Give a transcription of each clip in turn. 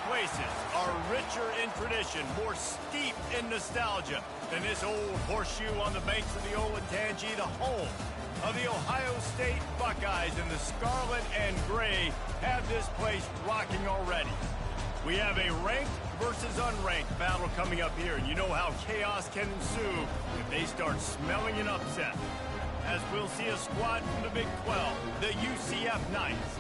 places are richer in tradition, more steep in nostalgia than this old horseshoe on the banks of the Olentangy, the home of the Ohio State Buckeyes, and the scarlet and gray have this place rocking already. We have a ranked versus unranked battle coming up here, and you know how chaos can ensue if they start smelling an upset. As we'll see a squad from the Big 12, the UCF Knights,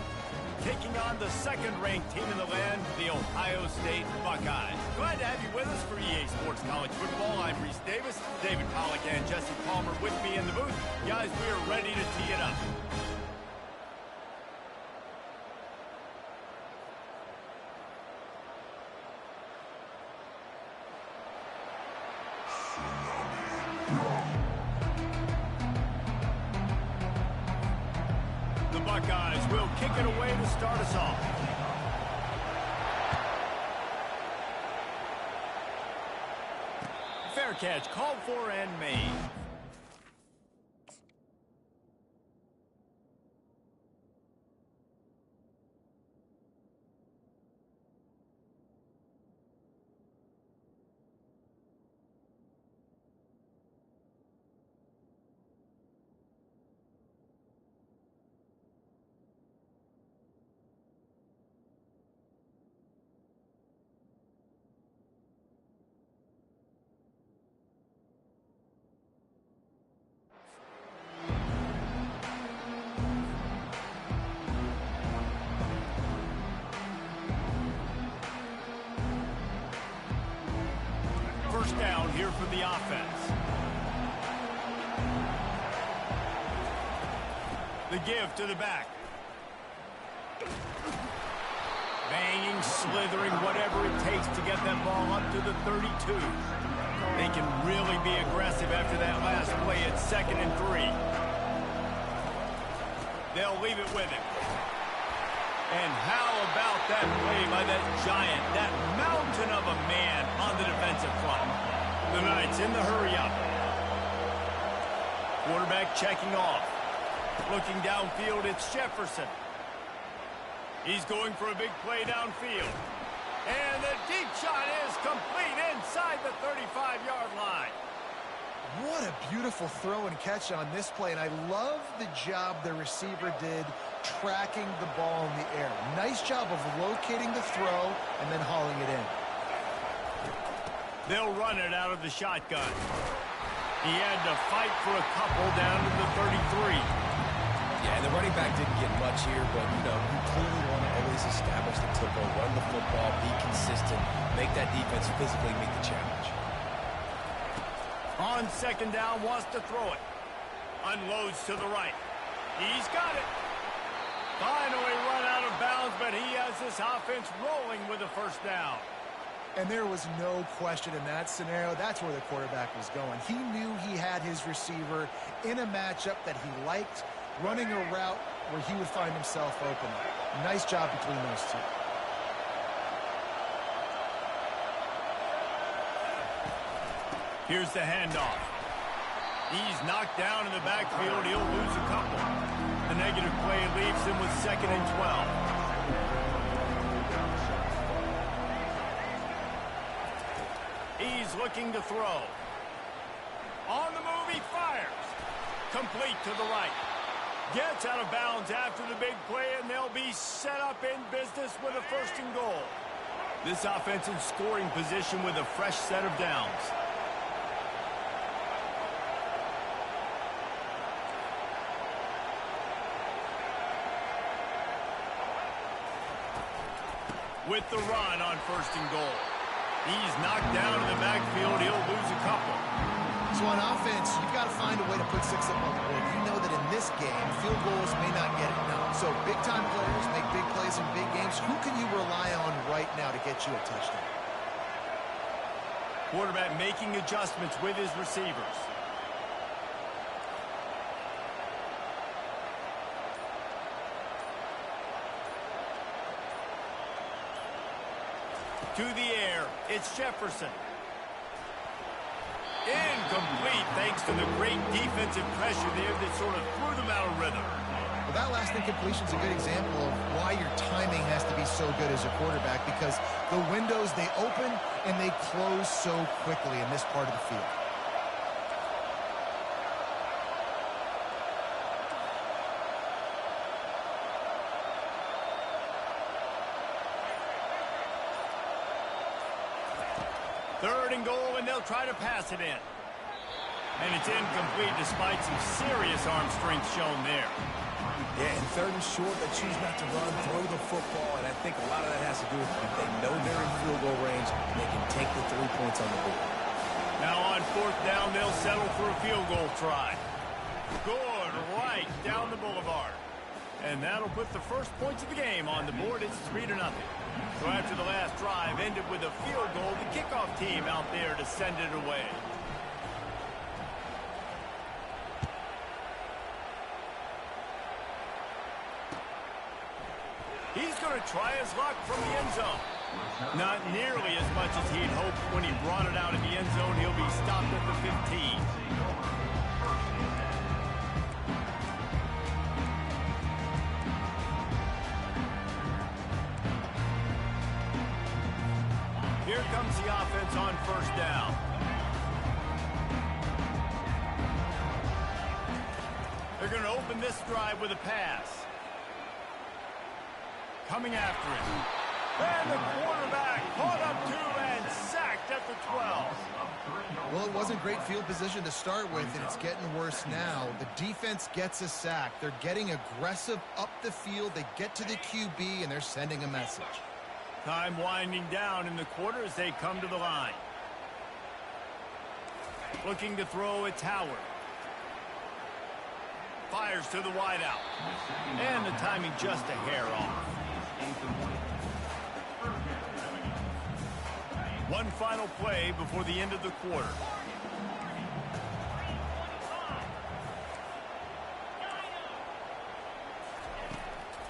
taking on the second-ranked team in the land, the Ohio State Buckeyes. Glad to have you with us for EA Sports College Football. I'm Reese Davis, David Pollack and Jesse Palmer with me in the booth. Guys, we are ready to tee it up. The Buckeyes will kick it away to start us off. Fair catch called for and made. First down here for the offense. The give to the back. Banging, slithering, whatever it takes to get that ball up to the 32. They can really be aggressive after that last play at 2nd and 3. They'll leave it with him. And how about that play by that giant, that mountain of a man on the defensive front? The Knights in the hurry-up. Quarterback checking off. Looking downfield, it's Jefferson. He's going for a big play downfield. And the deep shot is complete inside the 35-yard line. What a beautiful throw and catch on this play, and I love the job the receiver did tracking the ball in the air. Nice job of locating the throw and then hauling it in. They'll run it out of the shotgun. He had to fight for a couple down to the 33. Yeah, and the running back didn't get much here, but, you know, you clearly want to always establish the tempo, run the football, be consistent, make that defense physically meet the challenge. On 2nd down, wants to throw it. Unloads to the right. He's got it. Finally run out of bounds, but he has this offense rolling with a first down. And there was no question in that scenario. That's where the quarterback was going. He knew he had his receiver in a matchup that he liked, running a route where he would find himself open. Nice job between those two. Here's the handoff. He's knocked down in the backfield. He'll lose a couple. The negative play leaves him with 2nd and 12. He's looking to throw. On the move, he fires. Complete to the right. Gets out of bounds after the big play, and they'll be set up in business with a 1st and goal. This offense in scoring position with a fresh set of downs. With the run on 1st and goal. He's knocked down in the backfield. He'll lose a couple. So on offense, you've got to find a way to put 6 up on the board. You know that in this game, field goals may not get it now. So big-time players make big plays in big games. Who can you rely on right now to get you a touchdown? Quarterback making adjustments with his receivers. To the air, it's Jefferson. Incomplete. incomplete thanks to the great defensive pressure there that sort of threw them out of rhythm. Well, that last incompletion is a good example of why your timing has to be so good as a quarterback, because the windows, they open and they close so quickly in this part of the field. Third and goal, and they'll try to pass it in. And it's incomplete despite some serious arm strength shown there. Yeah, and third and short, they choose not to run, throw the football, and I think a lot of that has to do with if they know they're in field goal range, they can take the 3 points on the board. Now on fourth down, they'll settle for a field goal try. Good, right down the boulevard. And that'll put the first points of the game on the board. It's 3-0. So after the last drive ended with a field goal, the kickoff team out there to send it away. He's going to try his luck from the end zone. Not nearly as much as he'd hoped when he brought it out in the end zone. He'll be stopped at the 15. Here comes the offense on first down. They're going to open this drive with a pass. Coming after him. And the quarterback caught up to and sacked at the 12. Well, it wasn't great field position to start with, and it's getting worse now. The defense gets a sack. They're getting aggressive up the field. They get to the QB, and they're sending a message. Time winding down in the quarter as they come to the line. Looking to throw, it's Howard. Fires to the wideout. And the timing just a hair off. One final play before the end of the quarter.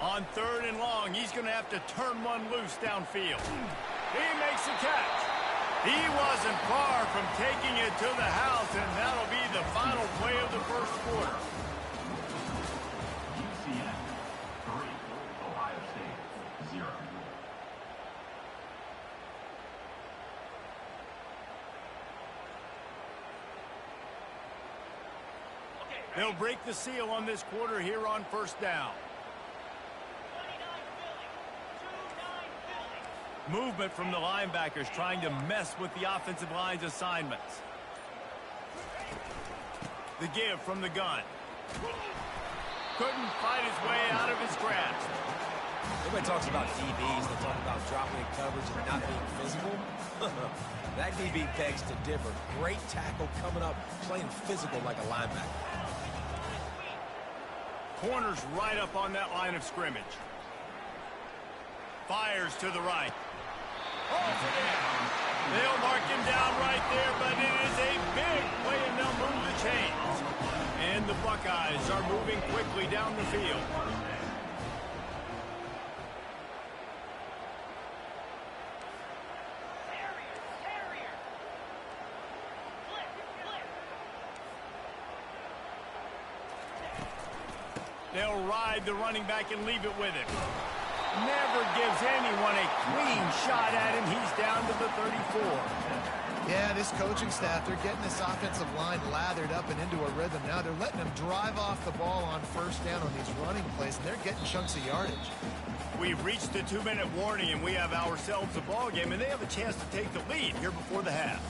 On third and long, he's going to have to turn one loose downfield. He makes a catch. He wasn't far from taking it to the house, and that'll be the final play of the first quarter. They'll break the seal on this quarter here on first down. Movement from the linebackers trying to mess with the offensive line's assignments. The give from the gun. Couldn't fight his way out of his grasp. Everybody talks about DBs. They talk about dropping in coverage and not being physical. That DB begs to differ. Great tackle coming up, playing physical like a linebacker. Corner's right up on that line of scrimmage. Fires to the right. They'll mark him down right there, but it is a big play, and they'll move the chains. And the Buckeyes are moving quickly down the field. They'll ride the running back and leave it with him. Never gives anyone a clean shot at him. He's down to the 34. Yeah, this coaching staff, they're getting this offensive line lathered up and into a rhythm. Now they're letting them drive off the ball on first down on these running plays, and they're getting chunks of yardage. We've reached the 2-minute warning, and we have ourselves a ball game, and they have a chance to take the lead here before the half.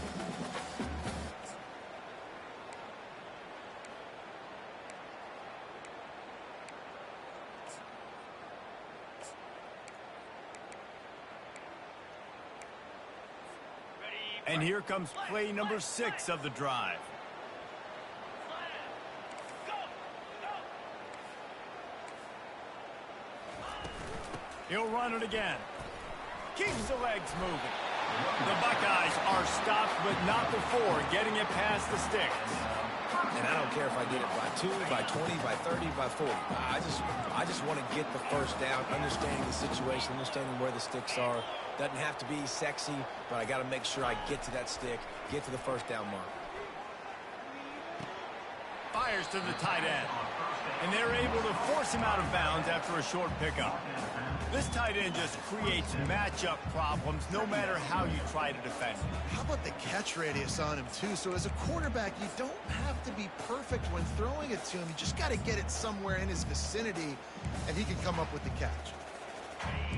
And here comes play number 6 of the drive. He'll run it again. Keeps the legs moving. The Buckeyes are stopped, but not before getting it past the sticks. And I don't care if I get it by 2, by 20, by 30, by 40. I just want to get the first down, understanding the situation, understanding where the sticks are. Doesn't have to be sexy, but I got to make sure I get to that stick, get to the first down mark. fires to the tight end. And they're able to force him out of bounds after a short pickup. This tight end just creates matchup problems no matter how you try to defend him. How about the catch radius on him, too? So as a quarterback, you don't have to be perfect when throwing it to him. You just got to get it somewhere in his vicinity, and he can come up with the catch.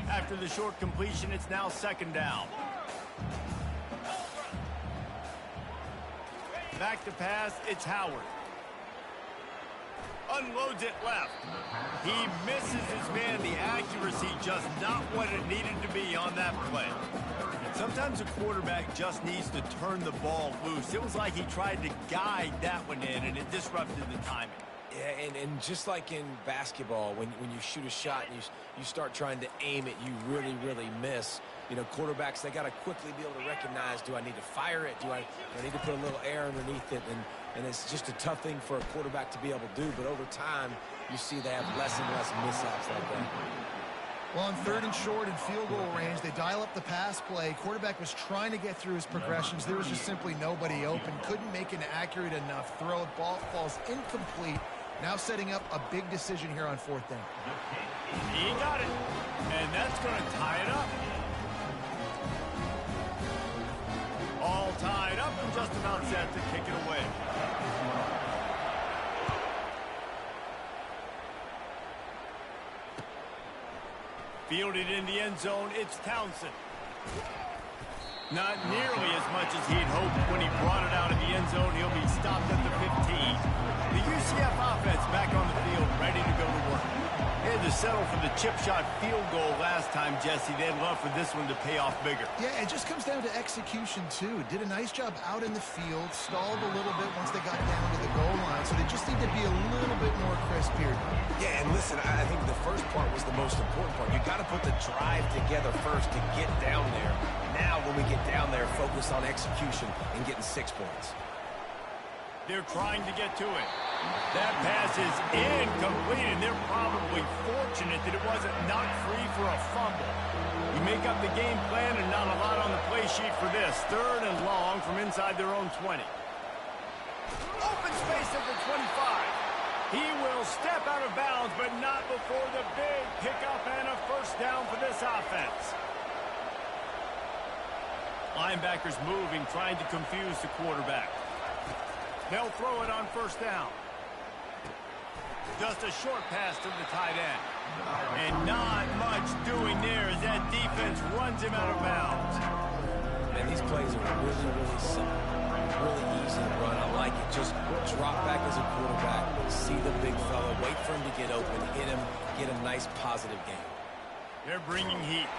After the short completion, it's now second down. Back to pass, it's Howard. Unloads it left. He misses his man. The accuracy just not what it needed to be on that play. Sometimes a quarterback just needs to turn the ball loose. It was like he tried to guide that one in, and it disrupted the timing. Yeah, and just like in basketball, when you shoot a shot and you start trying to aim it, you really miss. You know, quarterbacks, they got to quickly be able to recognize, do I need to fire it? Do I need to put a little air underneath it? And it's just a tough thing for a quarterback to be able to do. But over time, you see they have less and less mishaps like that. Well, on third and short and field goal range, they dial up the pass play. Quarterback was trying to get through his progressions. There was just simply nobody open. Couldn't make an accurate enough throw. Ball falls incomplete. Now setting up a big decision here on fourth down. He got it. And that's going to tie it up. All tied up and just about set to kick it away. Fielded in the end zone, it's Townsend. Not nearly as much as he'd hoped when he brought it out of the end zone. He'll be stopped at the 15. The UCF offense back on the field, ready to go to work. They had to settle for the chip shot field goal last time, Jesse. They'd love for this one to pay off bigger. Yeah, it just comes down to execution, too. Did a nice job out in the field, stalled a little bit once they got down to the goal line, so they just need to be a little bit more crisp here. Yeah, and listen, I think the first part was the most important part. You got to put the drive together first to get down there. Now, when we get down there, focus on execution and getting 6 points. They're trying to get to it. That pass is incomplete, and they're probably fortunate that it wasn't knocked free for a fumble. You make up the game plan and not a lot on the play sheet for this. Third and long from inside their own 20. Open space at the 25. He will step out of bounds, but not before the big pickup and a first down for this offense. Linebackers moving, trying to confuse the quarterback. They'll throw it on first down. Just a short pass to the tight end. And not much doing there as that defense runs him out of bounds. Man, these plays are really simple. Really easy to run. I like it. Just drop back as a quarterback, see the big fella, wait for him to get open, hit him, get a nice positive game. They're bringing heat.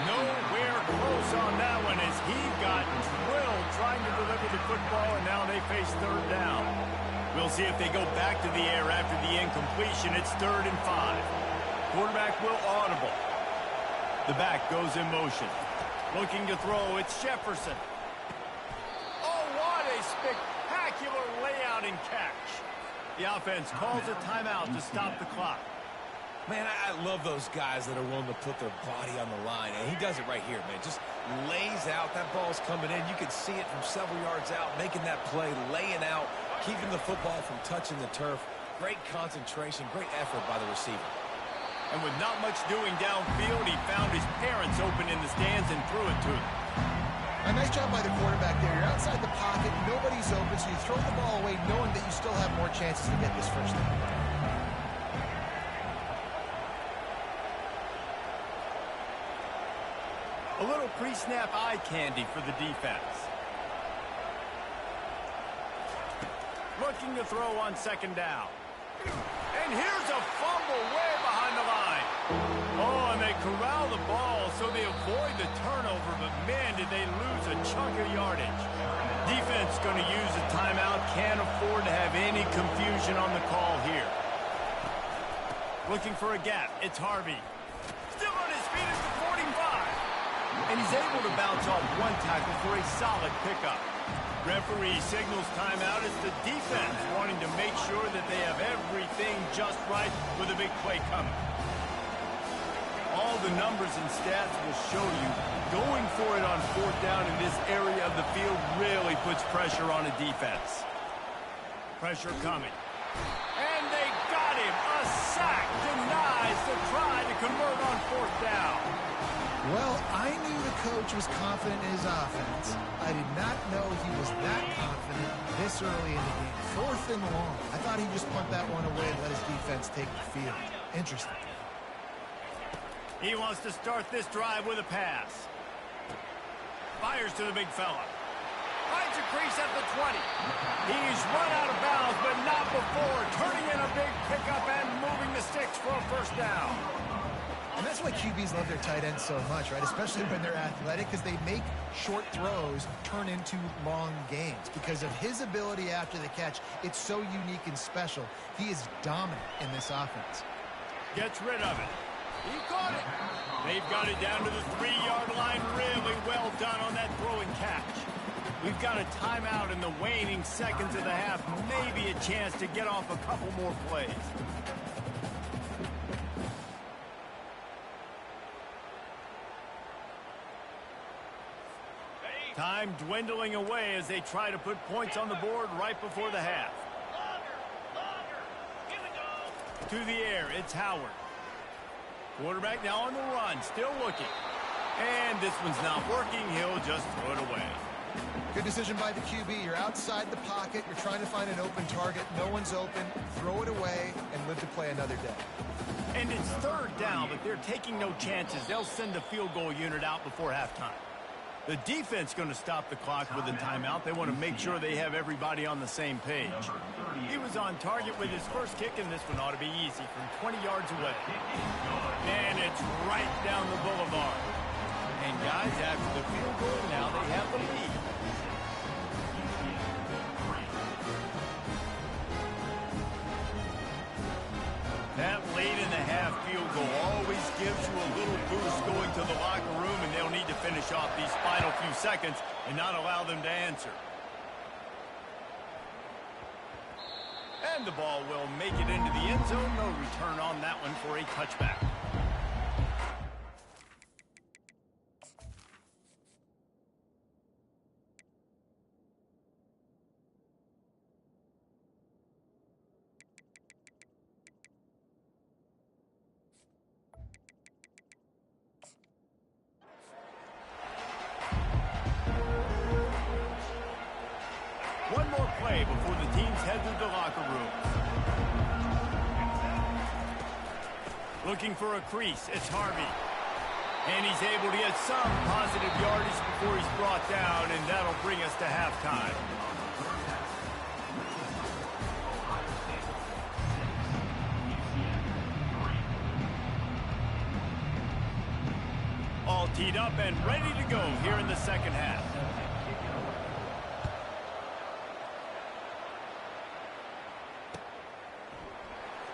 Nowhere close on that one as he got drilled trying to deliver the football, and now they face third down. We'll see if they go back to the air after the incompletion. It's 3rd and 5. Quarterback will audible. The back goes in motion. Looking to throw, it's Jefferson. Oh, what a spectacular layout and catch. The offense calls a timeout to stop the clock. Man, I love those guys that are willing to put their body on the line. And he does it right here, man. Just lays out. That ball's coming in. You can see it from several yards out, making that play, laying out, keeping the football from touching the turf. Great concentration, great effort by the receiver. And with not much doing downfield, he found his parents open in the stands and threw it to them. A nice job by the quarterback there. You're outside the pocket, nobody's open, so you throw the ball away knowing that you still have more chances to get this first down. A little pre-snap eye candy for the defense. Looking to throw on second down. And here's a fumble way behind the line. Oh, and they corral the ball so they avoid the turnover, but man, did they lose a chunk of yardage. Defense going to use a timeout. Can't afford to have any confusion on the call here. Looking for a gap. It's Harvey. Still on his feet at the 45. And he's able to bounce off one tackle for a solid pickup. Referee signals timeout as the defense wanting to make sure that they have everything just right with a big play coming. All the numbers and stats will show you going for it on fourth down in this area of the field really puts pressure on a defense. Pressure coming. And they got him. A sack denies the try to convert on 4th down. Well, I knew the coach was confident in his offense. I did not know he was that confident this early in the game. 4th and long. I thought he'd just punt that one away and let his defense take the field. Interesting. He wants to start this drive with a pass. Fires to the big fella. Finds a crease at the 20. He's run out of bounds, but not before turning in a big pickup and moving the sticks for a 1st down. And that's why QBs love their tight ends so much, right? Especially when they're athletic, because they make short throws turn into long gains. Because of his ability after the catch, it's so unique and special. He is dominant in this offense. Gets rid of it. He caught it. They've got it down to the 3-yard line. Really well done on that throw and catch. We've got a timeout in the waning seconds of the half. Maybe a chance to get off a couple more plays. Time dwindling away as they try to put points on the board right before the half. To the air, it's Howard. Quarterback now on the run, still looking. And this one's not working. He'll just throw it away. Good decision by the QB. You're outside the pocket. You're trying to find an open target. No one's open. Throw it away and live to play another day. And it's 3rd down, but they're taking no chances. They'll send the field goal unit out before halftime. The defense going to stop the clock with a timeout. They want to make sure they have everybody on the same page. He was on target with his first kick, and this one ought to be easy from 20 yards away. And it's right down the boulevard. And guys, after the field goal, now they have the lead. That late-in-the-half field goal always gives you a little boost going to the locker room, and they'll need to finish off these final few seconds and not allow them to answer. And the ball will make it into the end zone. No return on that one for a touchback. One more play before the teams head to the locker room. Looking for a crease, it's Harvey. And he's able to get some positive yardage before he's brought down, and that'll bring us to halftime. All teed up and ready to go here in the second half.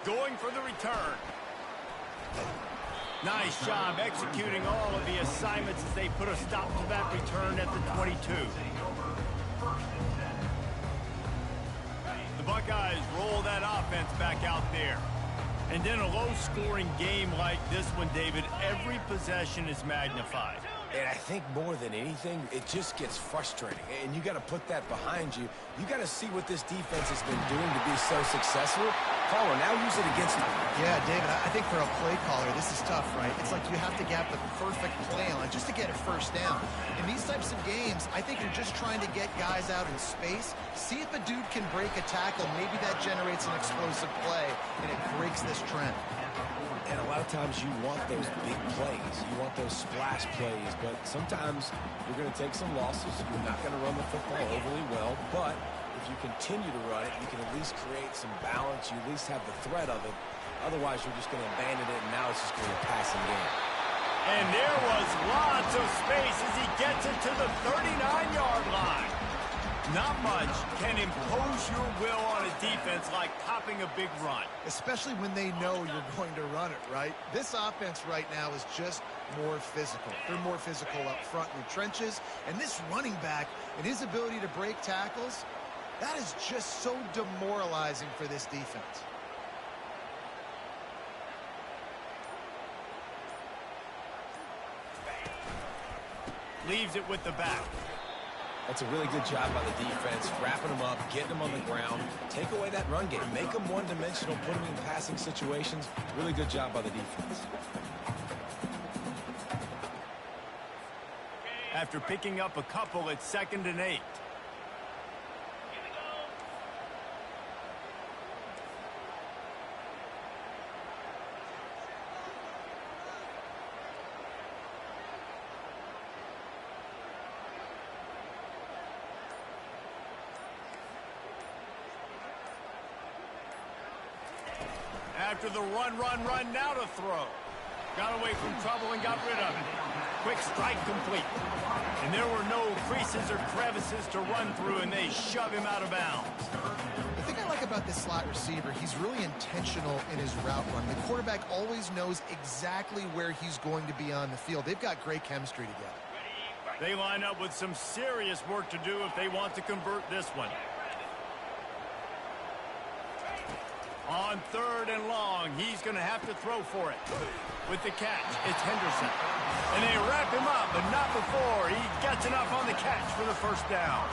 Going for the return. Nice job executing all of the assignments as they put a stop to that return at the 22. The Buckeyes roll that offense back out there. And in a low-scoring game like this one, David, every possession is magnified. And I think more than anything, it just gets frustrating. And you got to put that behind you. You got to see what this defense has been doing to be so successful. Caller, now use it against them. Yeah, David, I think for a play caller, this is tough, right? It's like you have to get the perfect play on just to get a 1st down. In these types of games, I think you're just trying to get guys out in space, see if a dude can break a tackle. Maybe that generates an explosive play, and it breaks this trend. And a lot of times you want those big plays. You want those splash plays. But sometimes you're going to take some losses. You're not going to run the football overly well. But if you continue to run it, you can at least create some balance. You at least have the threat of it. Otherwise, you're just going to abandon it, and now it's just going to be a passing game. And there was lots of space as he gets it to the 39-yard line. Not much can impose your will on a defense like popping a big run. Especially when they know you're going to run it, right? This offense right now is just more physical. They're more physical up front in the trenches. And this running back and his ability to break tackles, that is just so demoralizing for this defense. Leaves it with the back. That's a really good job by the defense, wrapping them up, getting them on the ground, take away that run game, make them one-dimensional, put them in passing situations. Really good job by the defense. After picking up a couple, it's 2nd and 8. After the run, now to throw. Got away from trouble and got rid of it. Quick strike complete. And there were no creases or crevices to run through, and they shove him out of bounds. The thing I like about this slot receiver, he's really intentional in his route run. The quarterback always knows exactly where he's going to be on the field. They've got great chemistry together. They line up with some serious work to do if they want to convert this one. On 3rd and long, he's going to have to throw for it. With the catch, it's Henderson. And they wrap him up, but not before he gets enough on the catch for the 1st down.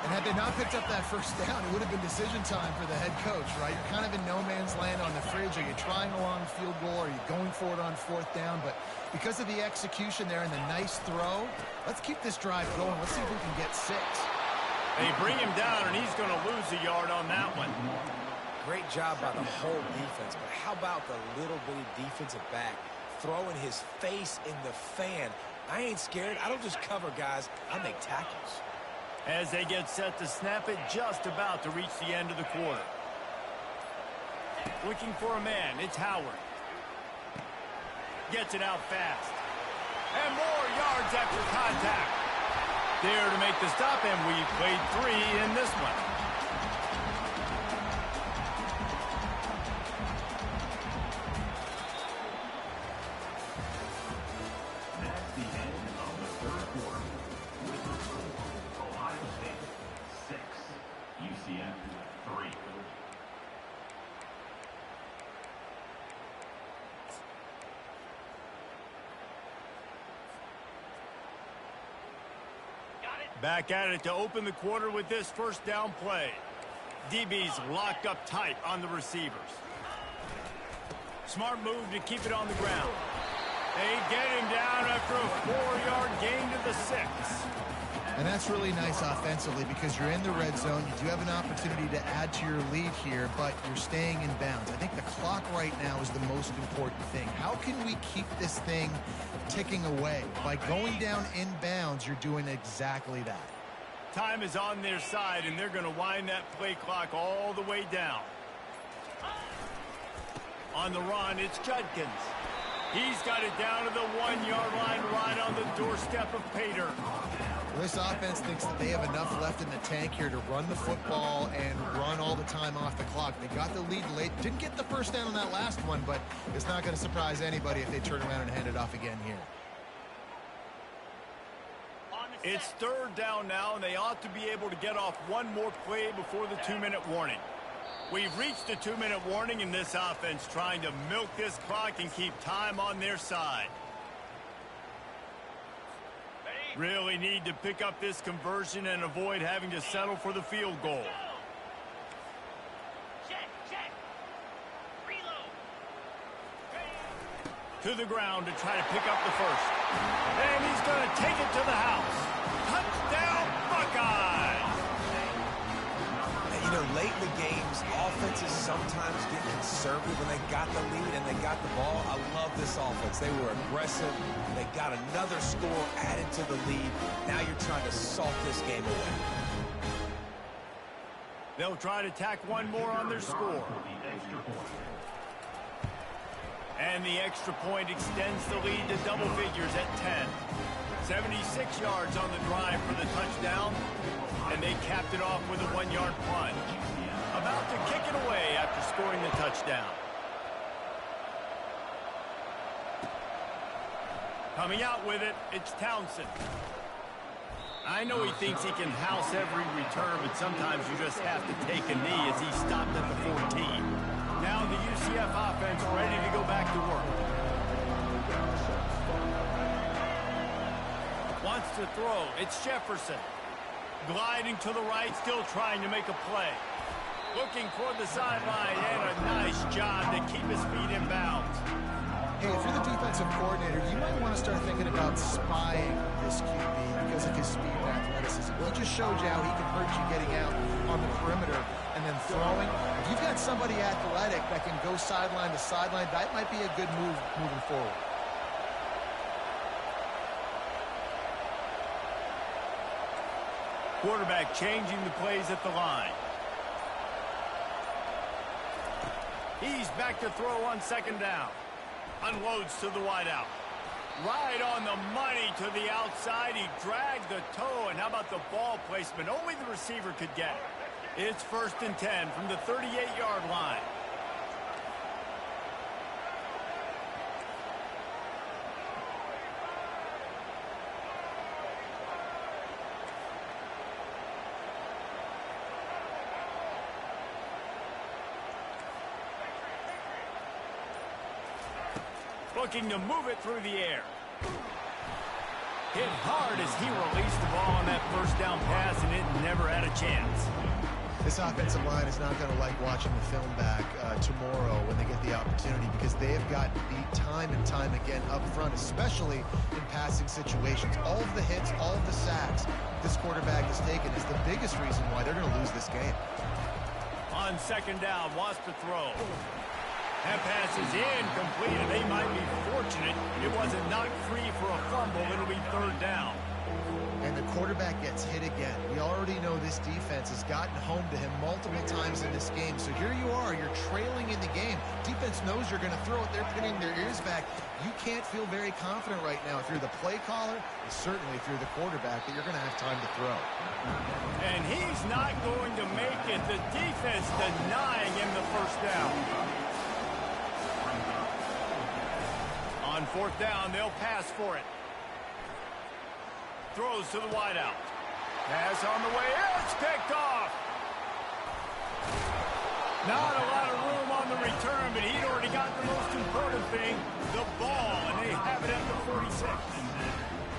And had they not picked up that 1st down, it would have been decision time for the head coach, right? You're kind of in no man's land on the fridge. Are you trying a long field goal? Are you going for it on 4th down? But because of the execution there and the nice throw, let's keep this drive going. Let's see if we can get 6. They bring him down, and he's going to lose a yard on that one. Great job by the whole defense, but how about the little bitty defensive back throwing his face in the fan? I ain't scared. I don't just cover guys. I make tackles. As they get set to snap it, just about to reach the end of the quarter. Looking for a man, it's Howard. Gets it out fast. And more yards after contact. There to make the stop, and we played 3 in this one. Back at it to open the quarter with this 1st down play. DB's locked up tight on the receivers. Smart move to keep it on the ground. They get him down after a 4-yard gain to the 6. And that's really nice offensively because you're in the red zone. You do have an opportunity to add to your lead here, but you're staying in bounds. I think the clock right now is the most important thing. How can we keep this thing ticking away? By going down in bounds, you're doing exactly that. Time is on their side, and they're going to wind that play clock all the way down. On the run, it's Judkins. He's got it down to the 1-yard line right on the doorstep of Pater. This offense thinks that they have enough left in the tank here to run the football and run all the time off the clock. They got the lead late. Didn't get the 1st down on that last one, but it's not going to surprise anybody if they turn around and hand it off again here. It's 3rd down now, and they ought to be able to get off one more play before the 2-minute warning. We've reached the 2-minute warning, and this offense trying to milk this clock and keep time on their side. Really need to pick up this conversion and avoid having to settle for the field goal. To the ground to try to pick up the 1st. And he's going to take it to the house. Touchdown, Buckeyes! And, you know, late in the games, offenses sometimes get conservative when they got the lead and they got the ball. I love this offense. They were aggressive. They got another score added to the lead. Now you're trying to salt this game away. They'll try to tack one more on their score. And the extra point extends the lead to double figures at 10. 76 yards on the drive for the touchdown. And they capped it off with a 1-yard plunge. About to kick it away after scoring the touchdown. Coming out with it, it's Townsend. I know he thinks he can house every return, but sometimes you just have to take a knee as he stopped at the 14. Now the UCF offense ready to go back to work. Wants to throw. It's Jefferson. Gliding to the right, still trying to make a play. Looking toward the sideline, and a nice job to keep his feet in bounds. Hey, if you're the defensive coordinator, you might want to start thinking about spying this QB because of his speed and athleticism. He just showed you how he can hurt you getting out on the perimeter and then throwing. If you've got somebody athletic that can go sideline to sideline, that might be a good move moving forward. Quarterback changing the plays at the line. He's back to throw on second down. Unloads to the wideout. Right on the money to the outside. He dragged the toe, and how about the ball placement? Only the receiver could get it. It's 1st and 10 from the 38-yard line. Looking to move it through the air. Hit hard as he released the ball on that first down pass, and it never had a chance. This offensive line is not going to like watching the film back tomorrow when they get the opportunity because they have gotten beat time and time again up front, especially in passing situations. All of the hits, all of the sacks this quarterback has taken is the biggest reason why they're going to lose this game. On second down, wants to throw. That pass is incomplete, and they might be fortunate it wasn't knocked free for a fumble. It'll be 3rd down. And the quarterback gets hit again. We already know this defense has gotten home to him multiple times in this game. So here you are, you're trailing in the game. Defense knows you're going to throw it. They're pinning their ears back. You can't feel very confident right now if you're the play caller, and certainly if you're the quarterback, that you're going to have time to throw. And he's not going to make it. The defense denying him the first down. On 4th down, they'll pass for it. Throws to the wideout. Pass on the way. It's picked off. Not a lot of room on the return, but he'd already got the most important thing, the ball, and they have it at the 46.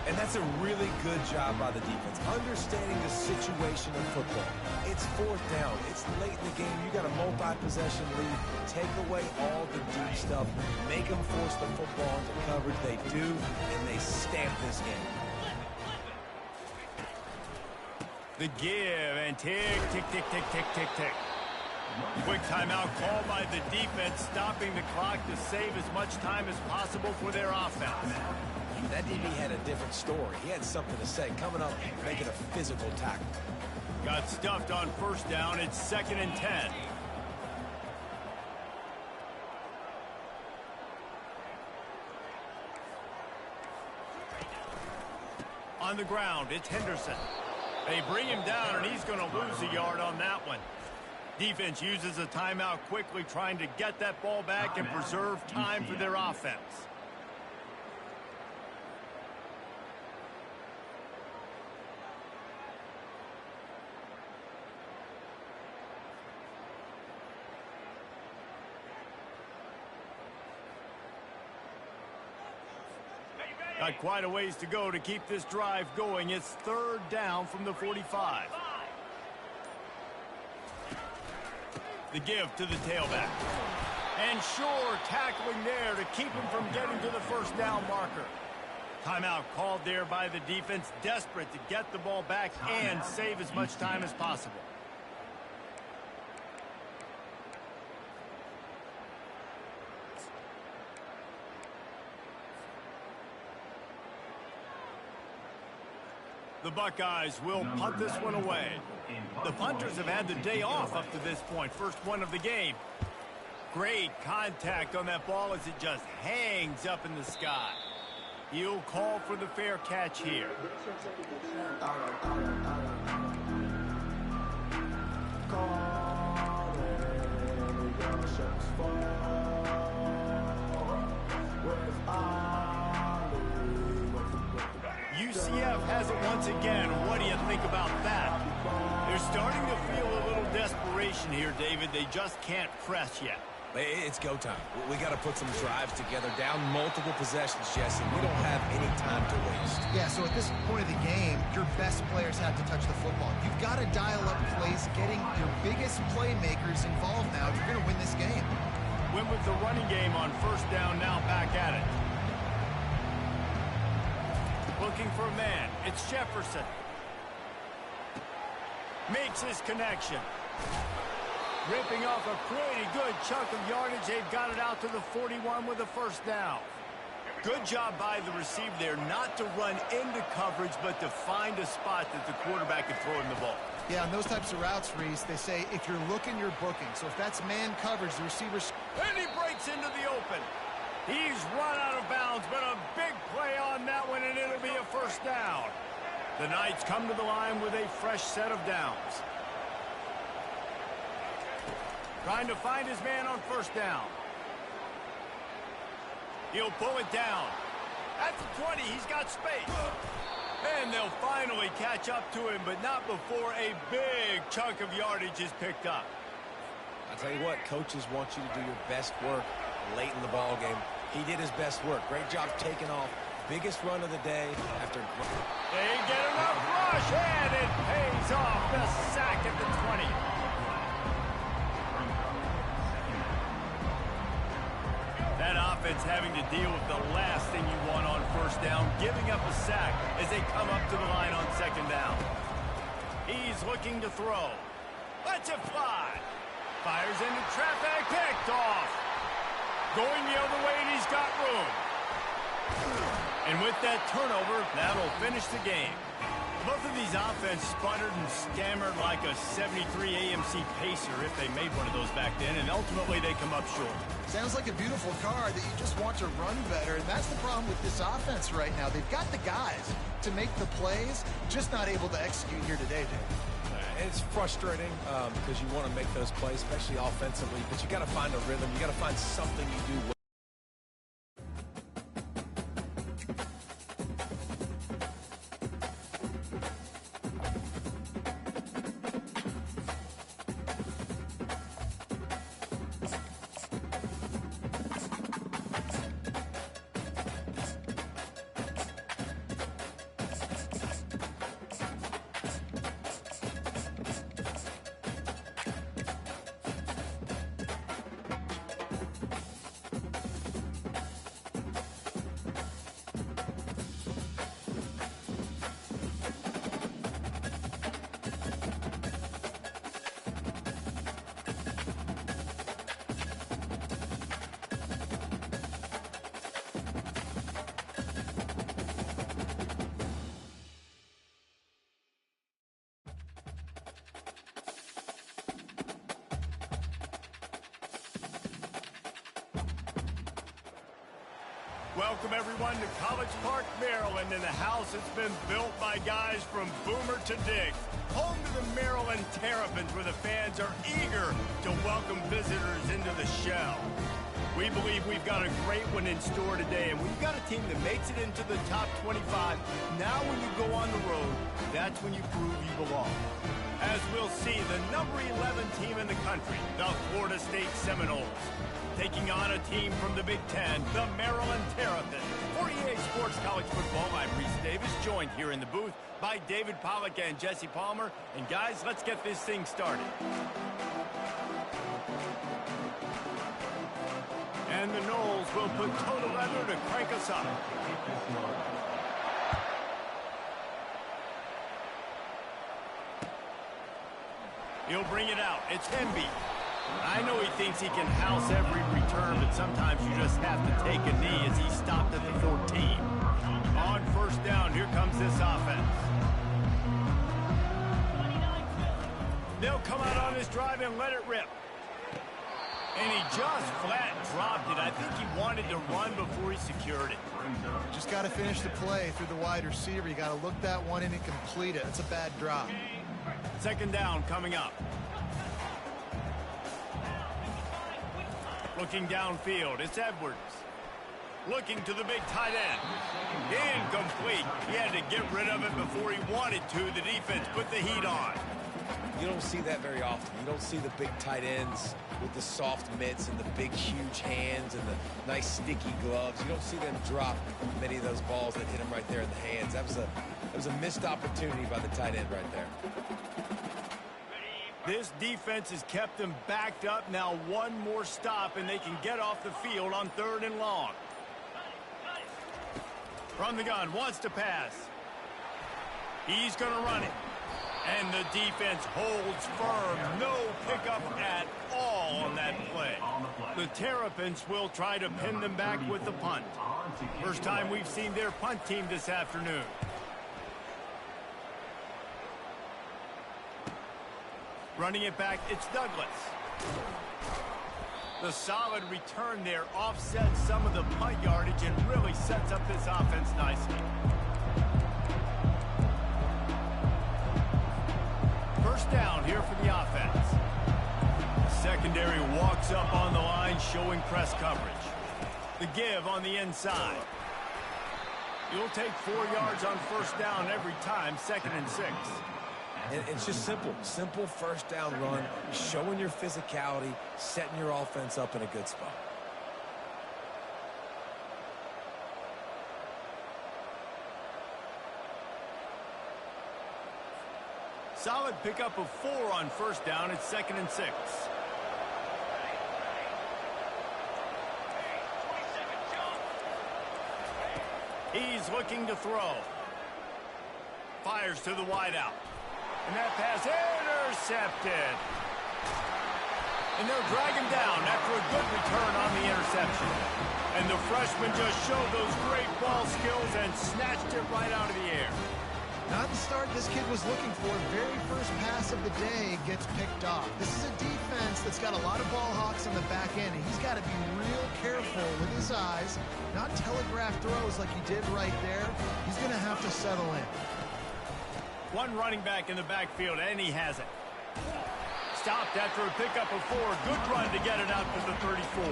And that's a really good job by the defense, understanding the situation of football. It's 4th down. It's late in the game. You got a multi-possession lead. Take away all the deep stuff. Make them force the football into coverage. They do, and they stamp this game. The give, and tick, tick, tick, tick, tick, tick, tick. Quick timeout called by the defense, stopping the clock to save as much time as possible for their offense. That DB had a different story. He had something to say, coming up, making a physical tackle. Got stuffed on 1st down. It's 2nd and 10. On the ground, it's Henderson. They bring him down, and he's going to lose a yard on that one. Defense uses a timeout quickly, trying to get that ball back and preserve time for their offense. Got quite a ways to go to keep this drive going. It's 3rd down from the 45. The give to the tailback. And sure, tackling there to keep him from getting to the 1st down marker. Timeout called there by the defense, desperate to get the ball back and save as much time as possible. The Buckeyes will punt this one away. The punters have had the day off up to this point. First one of the game. Great contact on that ball as it just hangs up in the sky. He'll call for the fair catch here. UCF has it once again. What do you think about that? They're starting to feel a little desperation here, David. They just can't press yet. It's go time. We got to put some drives together, down multiple possessions, Jesse. We don't have any time to waste. Yeah, so at this point of the game, your best players have to touch the football. You've got to dial up plays, getting your biggest playmakers involved now if you're going to win this game. Went with the running game on first down, now back at it. Looking for a man. It's Jefferson. Makes his connection. Ripping off a pretty good chunk of yardage. They've got it out to the 41 with a first down. Good job by the receiver there, not to run into coverage, but to find a spot that the quarterback can throw in the ball. Yeah, on those types of routes, Reese, they say if you're looking, you're booking. So if that's man coverage, the receiver's... And he breaks into the open. He's run out of bounds, but a big play on that one, and it'll be a first down. The Knights come to the line with a fresh set of downs. Trying to find his man on first down. He'll pull it down. At the 20, he's got space. And they'll finally catch up to him, but not before a big chunk of yardage is picked up. I'll tell you what, coaches want you to do your best work late in the ball game. He did his best work. Great job taking off. Biggest run of the day after... They get enough rush, and it pays off. The sack at the 20. That offense having to deal with the last thing you want on first down, giving up a sack as they come up to the line on second down. He's looking to throw. Lets it fly. Fires into traffic, picked off. Going the other way, and he's got room. And with that turnover, that'll finish the game. Both of these offenses sputtered and stammered like a 73 AMC Pacer if they made one of those back then, and ultimately they come up short. Sounds like a beautiful car that you just want to run better, and that's the problem with this offense right now. They've got the guys to make the plays, just not able to execute here today, Jay. And it's frustrating because you want to make those plays, especially offensively, but you got to find a rhythm. You got to find something you do well. Welcome, everyone, to College Park, Maryland, in a house that's been built by guys from Boomer to Dig. Home to the Maryland Terrapins, where the fans are eager to welcome visitors into the shell. We believe we've got a great one in store today, and we've got a team that makes it into the top 25. Now when you go on the road, that's when you prove you belong. As we'll see, the number 11 team in the country, the Florida State Seminoles, taking on a team from the Big Ten, the Maryland Terrapins. For EA Sports College Football, I'm Reese Davis, joined here in the booth by David Pollack and Jesse Palmer. And guys, let's get this thing started. And the Noles will put total leather to crank us up. He'll bring it out. It's Hemby. I know he thinks he can house every return, but sometimes you just have to take a knee as he stopped at the 14. On first down, here comes this offense. They'll come out on this drive and let it rip. And he just flat dropped it. I think he wanted to run before he secured it. Just got to finish the play through the wide receiver. You got to look that one in and complete it. That's a bad drop. Second down coming up. Looking downfield, it's Edwards. Looking to the big tight end. Incomplete. He had to get rid of it before he wanted to. The defense put the heat on. You don't see that very often. You don't see the big tight ends with the soft mitts and the big, huge hands and the nice, sticky gloves. You don't see them drop many of those balls that hit them right there in the hands. That was a missed opportunity by the tight end right there. This defense has kept them backed up. Now one more stop, and they can get off the field on 3rd and long. From the gun, wants to pass. He's going to run it. And the defense holds firm. No pickup at all on that play. The Terrapins will try to pin them back with the punt. First time we've seen their punt team this afternoon. Running it back, it's Douglas. The solid return there offsets some of the punt yardage and really sets up this offense nicely. First down here for the offense. Secondary walks up on the line, showing press coverage. The give on the inside. You'll take 4 yards on first down every time, 2nd and 6. And it's just simple first down run, showing your physicality, setting your offense up in a good spot. Solid pickup of 4 on first down. It's 2nd and 6. He's looking to throw. Fires to the wideout. And that pass intercepted. And they'll drag him down after a good return on the interception. And the freshman just showed those great ball skills and snatched it right out of the air. Not the start this kid was looking for. Very first pass of the day gets picked off. This is a defense that's got a lot of ball hawks on the back end, and he's got to be real careful with his eyes, not telegraph throws like he did right there. He's going to have to settle in. One running back in the backfield, and he has it. Stopped after a pickup of 4. Good run to get it out to the 34.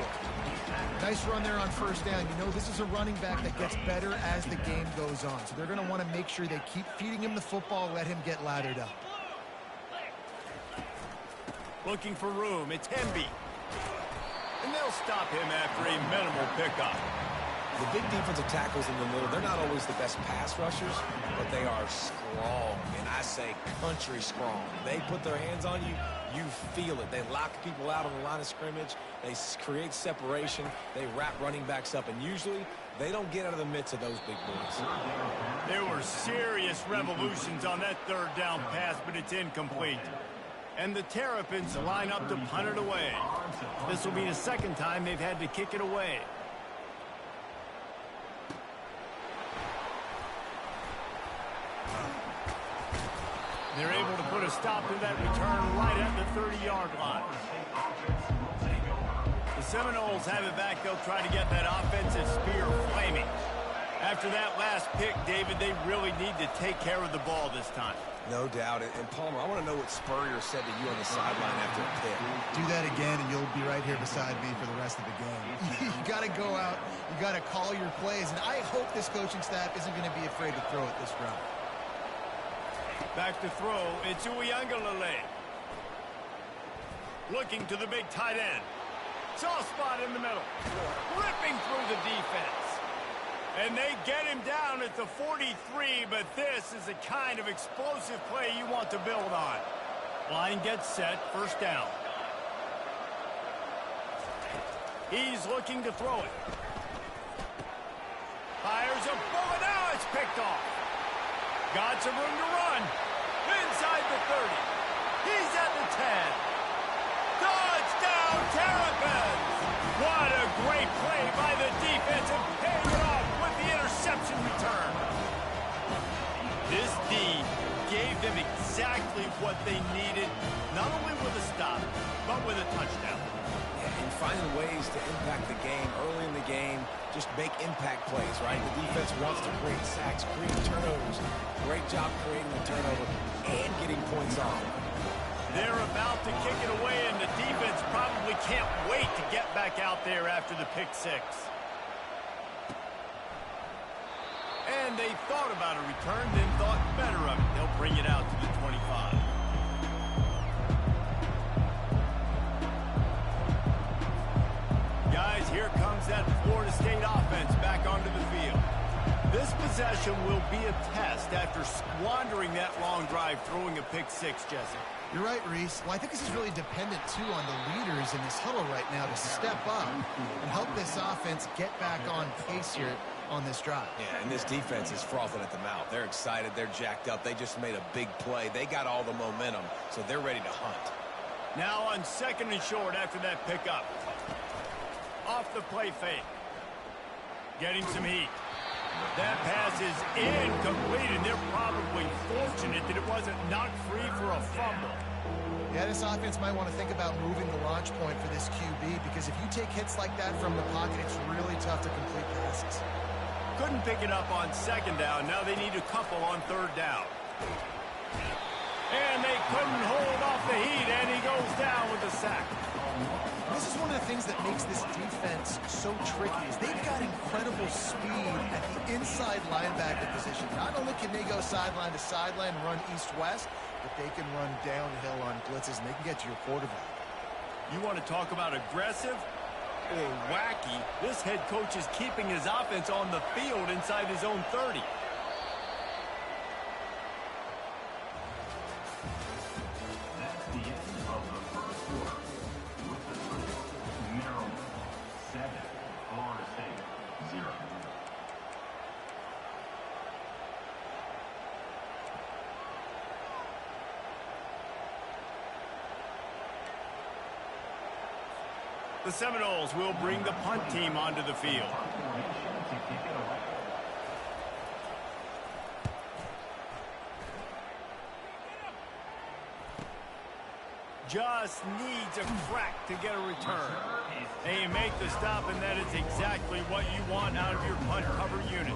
Nice run there on first down. You know, this is a running back that gets better as the game goes on. So they're going to want to make sure they keep feeding him the football, let him get lathered up. Looking for room. It's Hemby. And they'll stop him after a minimal pickup. The big defensive tackles in the middle, they're not always the best pass rushers, but they are strong, and I say country strong. They put their hands on you, you feel it. They lock people out on the line of scrimmage. They create separation. They wrap running backs up, and usually they don't get out of the midst of those big boys. There were serious revolutions on that 3rd down pass, but it's incomplete. And the Terrapins line up to punt it away. This will be the 2nd time they've had to kick it away. They're able to put a stop to that return right at the 30-yard line. The Seminoles have it back. They'll try to get that offensive spear flaming. After that last pick, David, they really need to take care of the ball this time. No doubt. And Palmer, I want to know what Spurrier said to you on the sideline after the pick. Do that again, and you'll be right here beside me for the rest of the game. You got to go out. You got to call your plays. And I hope this coaching staff isn't going to be afraid to throw it this route. Back to throw, it's Uiagalelei. Looking to the big tight end. Soft spot in the middle. Ripping through the defense. And they get him down at the 43, but this is the kind of explosive play you want to build on. Line gets set, first down. He's looking to throw it. Fires a bullet, now it's picked off. Got some room to run. Inside the 30. He's at the 10. Touchdown, Terrapins! What a great play by the defense and paying it off with the interception return. This D gave them exactly what they needed, not only with a stop, but with a touchdown. And finding ways to impact the game early in the game, just make impact plays, right? The defense wants to create sacks, create turnovers. Great job creating the turnover and getting points off. They're about to kick it away, and the defense probably can't wait to get back out there after the pick 6. And they thought about a return, then thought better of it. They'll bring it out to the 25. This possession will be a test after squandering that long drive, throwing a pick six, Jesse. You're right, Reese. Well, I think this is really dependent, too, on the leaders in this huddle right now to step up and help this offense get back on pace here on this drive. Yeah, and this defense is frothing at the mouth. They're excited. They're jacked up. They just made a big play. They got all the momentum, so they're ready to hunt. Now on 2nd and short after that pickup. Off the play fake. Getting some heat. That pass is incomplete, and they're probably fortunate that it wasn't knocked free for a fumble. Yeah, this offense might want to think about moving the launch point for this QB, because if you take hits like that from the pocket, it's really tough to complete passes. Couldn't pick it up on 2nd down. Now they need a couple on 3rd down. And they couldn't hold off the heat, and he goes down with a sack. This is one of the things that makes this defense so tricky is they've got incredible speed at the inside linebacker position. Not only can they go sideline to sideline, run east-west, but they can run downhill on blitzes, and they can get to your quarterback. You want to talk about aggressive or wacky? This head coach is keeping his offense on the field inside his own 30. The Seminoles will bring the punt team onto the field. Just needs a crack to get a return. They make the stop, and that is exactly what you want out of your punt cover unit.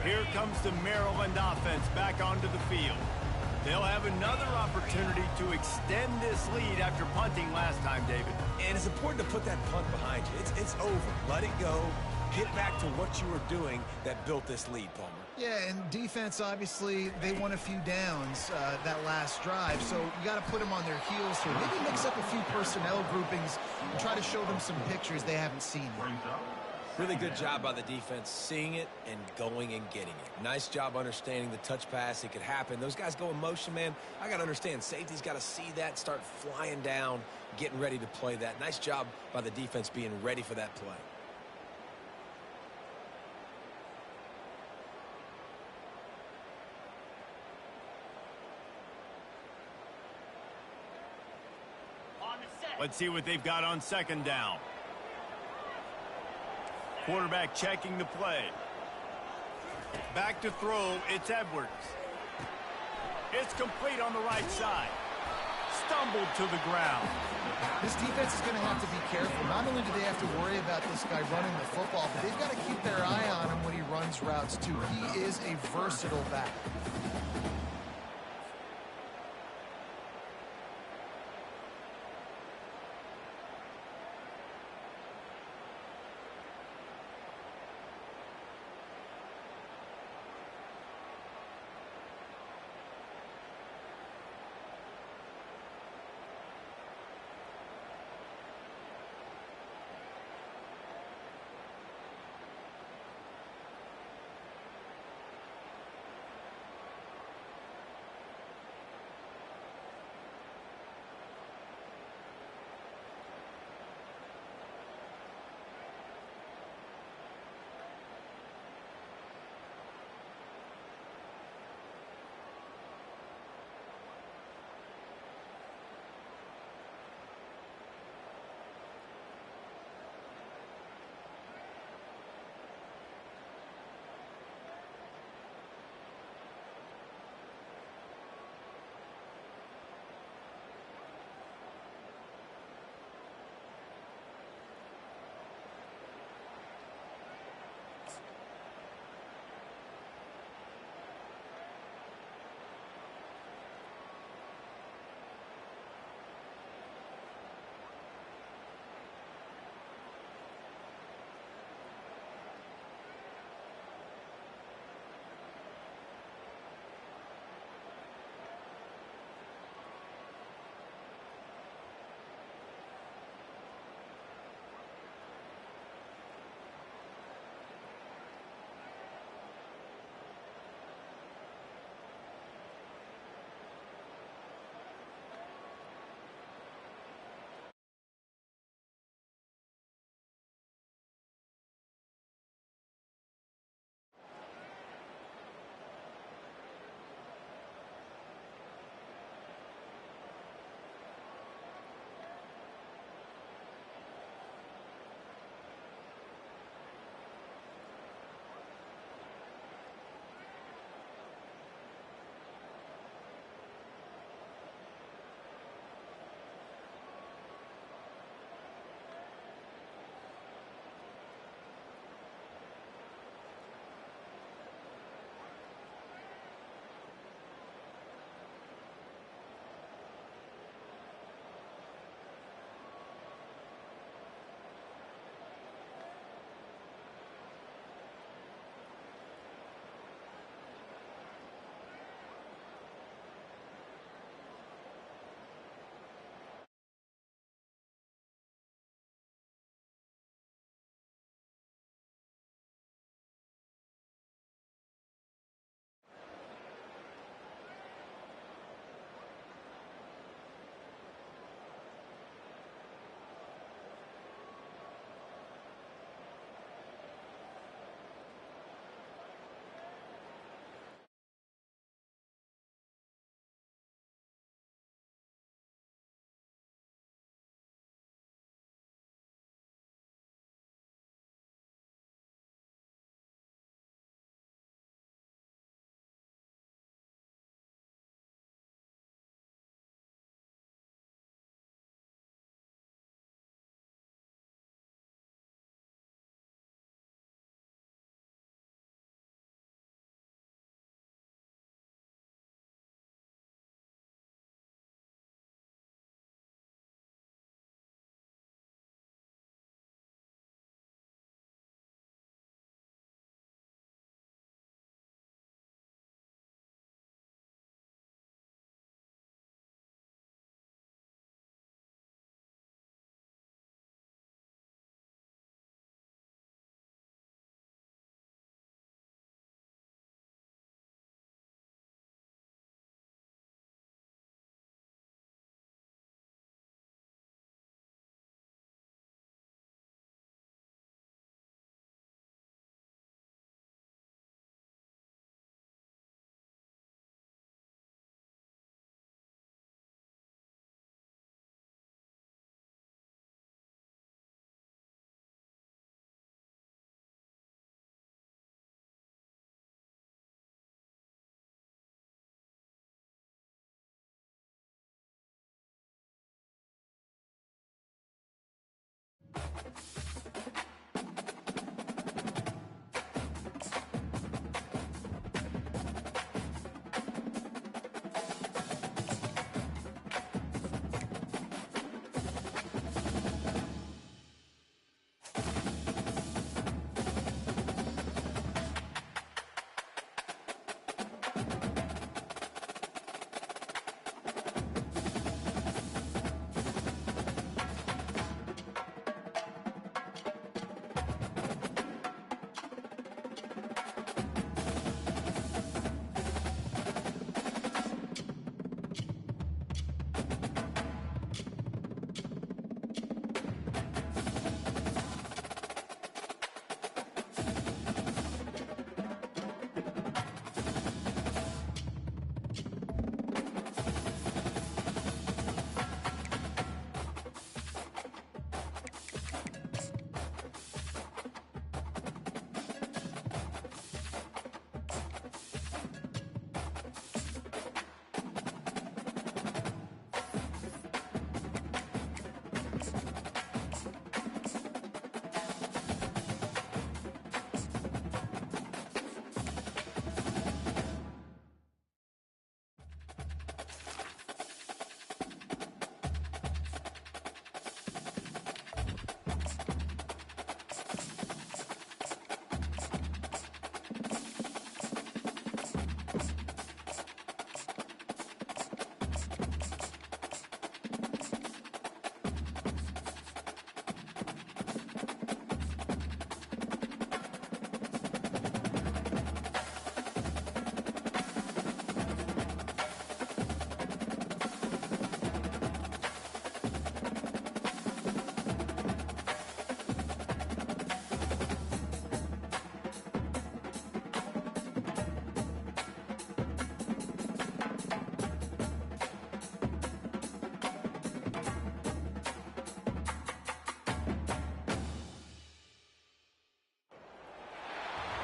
Here comes the Maryland offense back onto the field. They'll have another opportunity to extend this lead after punting last time, David. And it's important to put that punt behind you. It's over. Let it go. Get back to what you were doing that built this lead, Palmer. Yeah, and defense, obviously, they won a few downs that last drive, so you got to put them on their heels here. Maybe mix up a few personnel groupings and try to show them some pictures they haven't seen yet. Really good job by the defense, seeing it and going and getting it. Nice job understanding the touch pass. It could happen. Those guys go in motion, man. I got to understand. Safety's got to see that, start flying down, getting ready to play that. Nice job by the defense being ready for that play. Let's see what they've got on 2nd down. Quarterback checking the play. Back to throw, it's Edwards. It's complete on the right side. Stumbled to the ground. This defense is going to have to be careful. Not only do they have to worry about this guy running the football, but they've got to keep their eye on him when he runs routes, too. He is a versatile back.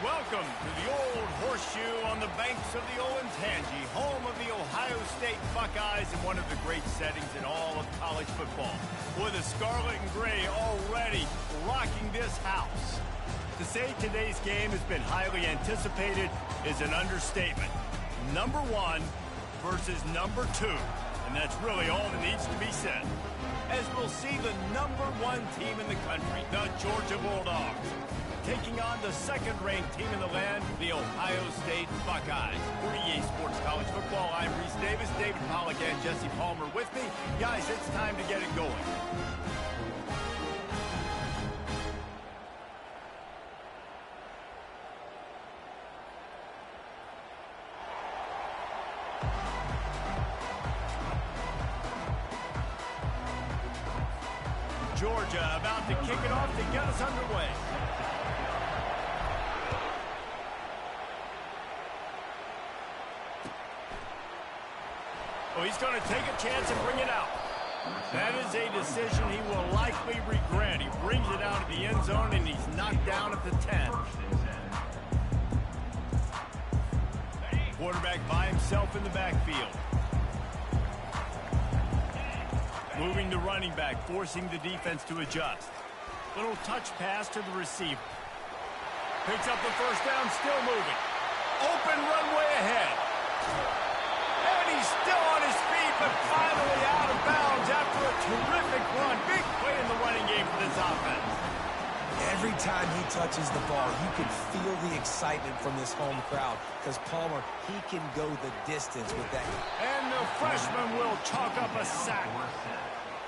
Welcome to the old horseshoe on the banks of the Olentangy, home of the Ohio State Buckeyes and one of the great settings in all of college football. With the scarlet and gray already rocking this house. To say today's game has been highly anticipated is an understatement. Number 1 versus number 2, and that's really all that needs to be said. As we'll see the number 1 team in the country, the Georgia Bulldogs, taking on the second-ranked team in the land, the Ohio State Buckeyes. For EA Sports College Football, I'm Reese Davis, David Pollack, and Jesse Palmer with me. Guys, it's time to get it going. Georgia about to kick it off to get us underway. Oh, he's going to take a chance and bring it out. That is a decision he will likely regret. He brings it out of the end zone, and he's knocked down at the 10. Quarterback by himself in the backfield. Moving the running back, forcing the defense to adjust. Little touch pass to the receiver. Picks up the first down, still moving. Open runway ahead. And he's still on his feet, but finally out of bounds after a terrific run. Big play in the running game for this offense. Every time he touches the ball, you can feel the excitement from this home crowd because Palmer, he can go the distance with that. And the freshman will chalk up a sack.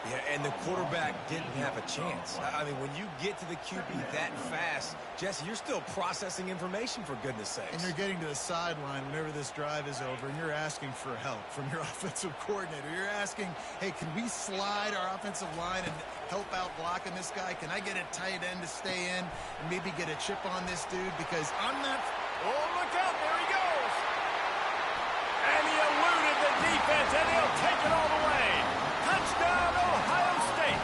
Yeah, and the quarterback didn't have a chance. I mean, when you get to the QB that fast, Jesse, you're still processing information, for goodness sakes. And you're getting to the sideline whenever this drive is over, and you're asking for help from your offensive coordinator. You're asking, hey, can we slide our offensive line and help out blocking this guy? Can I get a tight end to stay in and maybe get a chip on this dude? Because I'm not... Oh, look out. There he goes. And he eluded the defense, and he'll take it all the way. Touchdown, Ohio State.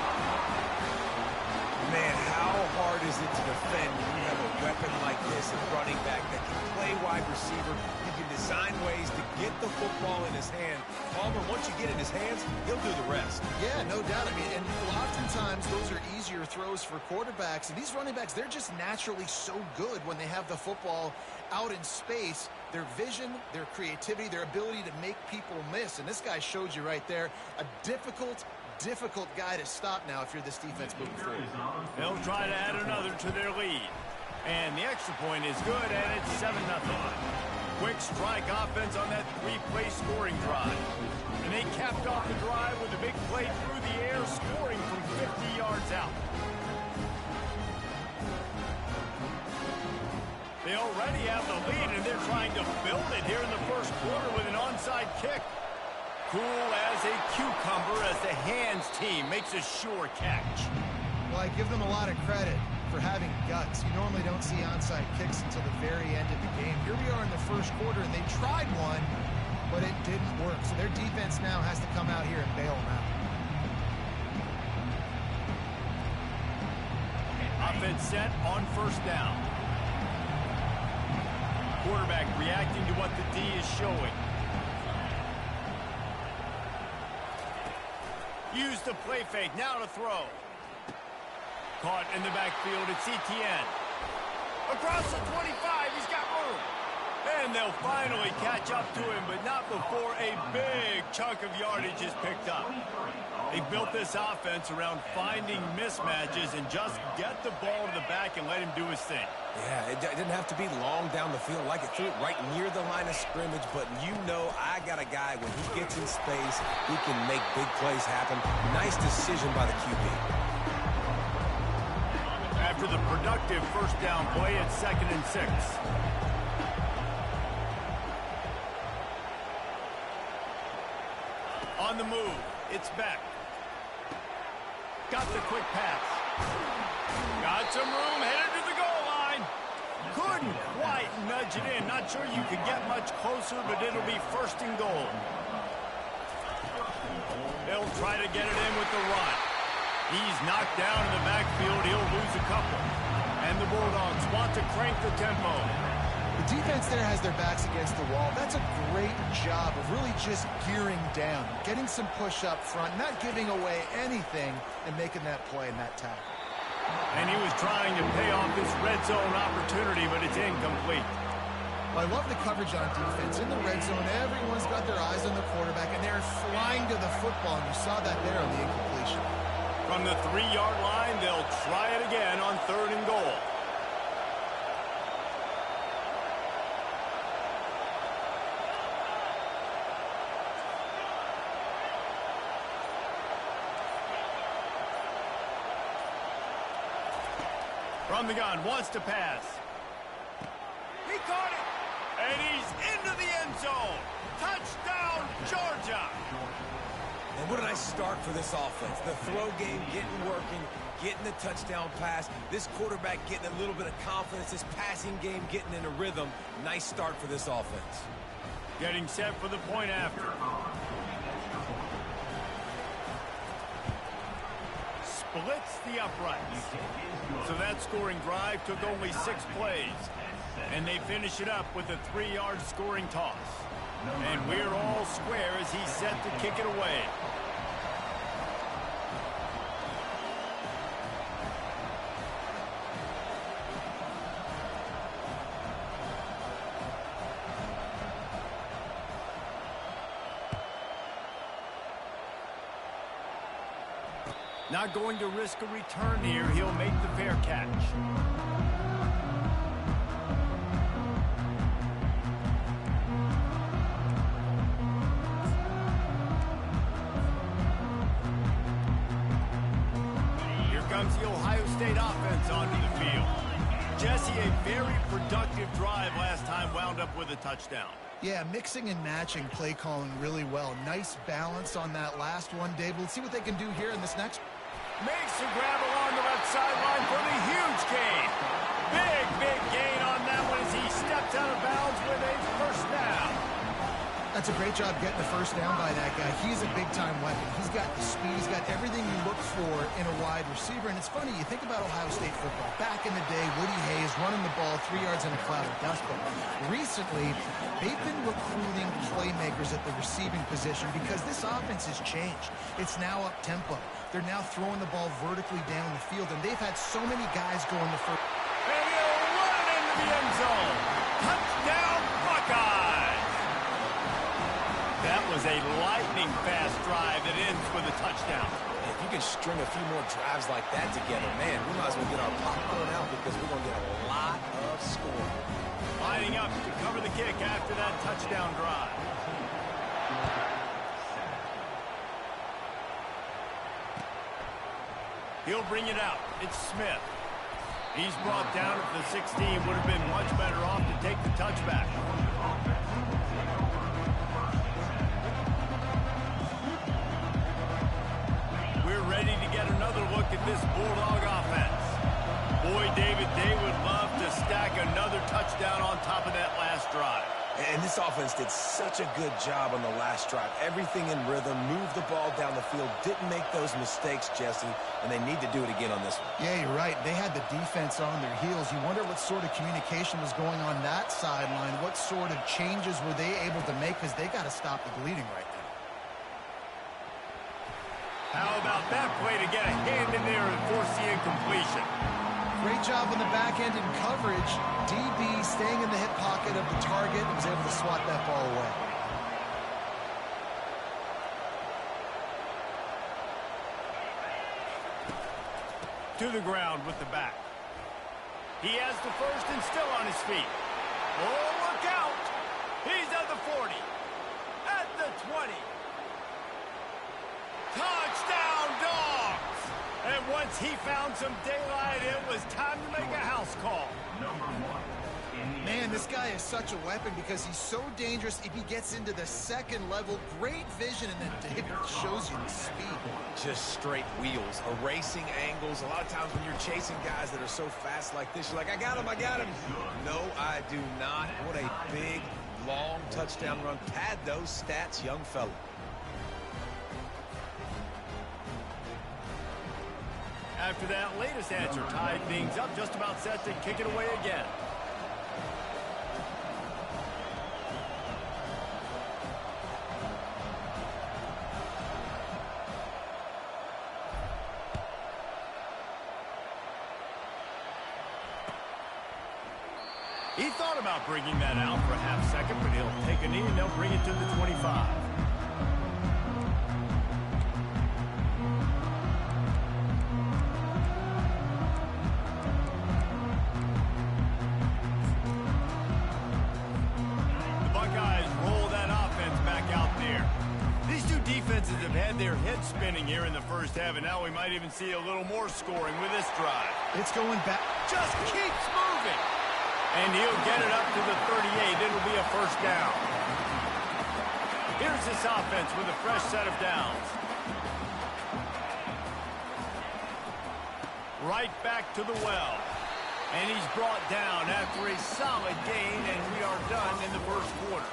Man, how hard is it to defend when you have a weapon like this? aggressive running back that can play wide receiver. He can design ways to get the football in his hand. Palmer, once you get in his hands, he'll do the rest. Yeah, no doubt. I mean, and oftentimes those are easier throws for quarterbacks. And these running backs, they're just naturally so good when they have the football out in space. Their vision, their creativity, their ability to make people miss. And this guy showed you right there, a difficult guy to stop now if you're this defense moving forward. They'll try to add another to their lead. And the extra point is good, and it's 7-0. Quick strike offense on that three-play scoring drive. And they capped off the drive with a big play through the air, scoring from 50 yards out. They already have the lead, and they're trying to build it here in the first quarter with an onside kick. Cool as a cucumber as the hands team makes a sure catch. Well, I give them a lot of credit for having guts. You normally don't see onside kicks until the very end of the game. Here we are in the first quarter, and they tried one, but it didn't work. So their defense now has to come out here and bail them out. Offense set on first down. Quarterback reacting to what the D is showing. Use the play fake, now to throw. Caught in the backfield, it's ETN. Across the 25, he's got room. And they'll finally catch up to him, but not before a big chunk of yardage is picked up. They built this offense around finding mismatches and just get the ball to the back and let him do his thing. Yeah, it didn't have to be long down the field. Like it threw it right near the line of scrimmage, but you know I got a guy, when he gets in space, he can make big plays happen. Nice decision by the QB. After the productive first down play, it's 2nd and 6. On the move, it's Beck. Got the quick pass. Got some room, headed to the goal line. Couldn't quite nudge it in. Not sure you could get much closer, but it'll be 1st and goal. They'll try to get it in with the run. He's knocked down in the backfield. He'll lose a couple. And the Bulldogs want to crank the tempo. The defense there has their backs against the wall. That's a great job of really just gearing down, getting some push up front, not giving away anything, and making that play and that tackle. And he was trying to pay off this red zone opportunity, but it's incomplete. Well, I love the coverage on defense. In the red zone, everyone's got their eyes on the quarterback, and they're flying to the football, and you saw that there on the incompletion. From the 3-yard line, they'll try it again on 3rd and goal. From the gun, wants to pass. He caught it, and he's into the end zone. Touchdown, Georgia. And what a nice start for this offense. The throw game getting working, getting the touchdown pass. This quarterback getting a little bit of confidence. This passing game getting in a rhythm. Nice start for this offense. Getting set for the point after. Splits the uprights. So that scoring drive took only 6 plays. And they finish it up with a 3-yard scoring toss. And we're all square as he's set to kick it away. Not going to risk a return here. He'll make the fair catch. Here comes the Ohio State offense onto the field. Jesse, a very productive drive last time, wound up with a touchdown. Yeah, mixing and matching play calling really well. Nice balance on that last one, Dave. Let's see what they can do here in this next. Makes a grab along the left sideline for the huge gain. Big gain on that one as he stepped out of bounds with a first down. That's a great job getting the first down by that guy. He's a big-time weapon. He's got the speed. He's got everything you look for in a wide receiver. And it's funny, you think about Ohio State football. Back in the day, Woody Hayes running the ball 3 yards in a cloud of dust. But recently, they've been recruiting playmakers at the receiving position because this offense has changed. It's now up-tempo. They're now throwing the ball vertically down the field, and they've had so many guys going the first. And he'll run it into the end zone. Touchdown, Buckeyes! That was a lightning-fast drive that ends with a touchdown. If you can string a few more drives like that together, man, we might as well get our popcorn out because we're going to get a lot of scoring. Lining up to cover the kick after that touchdown drive. He'll bring it out. It's Smith. He's brought down at the 16. Would have been much better off to take the touchback. We're ready to get another look at this Bulldog offense. Boy, David, they would love to stack another touchdown on top of that last drive. And this offense did such a good job on the last drive. Everything in rhythm, moved the ball down the field, didn't make those mistakes, Jesse, and they need to do it again on this one. Yeah, you're right. They had the defense on their heels. You wonder what sort of communication was going on that sideline. What sort of changes were they able to make because they got to stop the bleeding right now. How about that play to get a hand in there and force the incompletion? Great job on the back end in coverage. DB staying in the hip pocket of the target and was able to swat that ball away. To the ground with the back. He has the first and still on his feet. Oh, look out! He's at the 40. At the 20. Touchdown, Dogs! And once he found some daylight, it was time to make a house call. Man, this guy is such a weapon because he's so dangerous. If he gets into the second level, great vision, and then David shows you the speed. Just straight wheels, erasing angles. A lot of times when you're chasing guys that are so fast like this, you're like, I got him, I got him. No, I do not. What a big, long touchdown run. Pad those stats, young fella. After that latest answer tied things up, just about set to kick it away again. He thought about bringing that out for a half second, but he'll take a knee and they'll bring it to the 25. Defenses have had their heads spinning here in the first half, and now we might even see a little more scoring with this drive. It's going back. Just keeps moving. And he'll get it up to the 38. It'll be a first down. Here's this offense with a fresh set of downs. Right back to the well. And he's brought down after a solid gain, and we are done in the first quarter.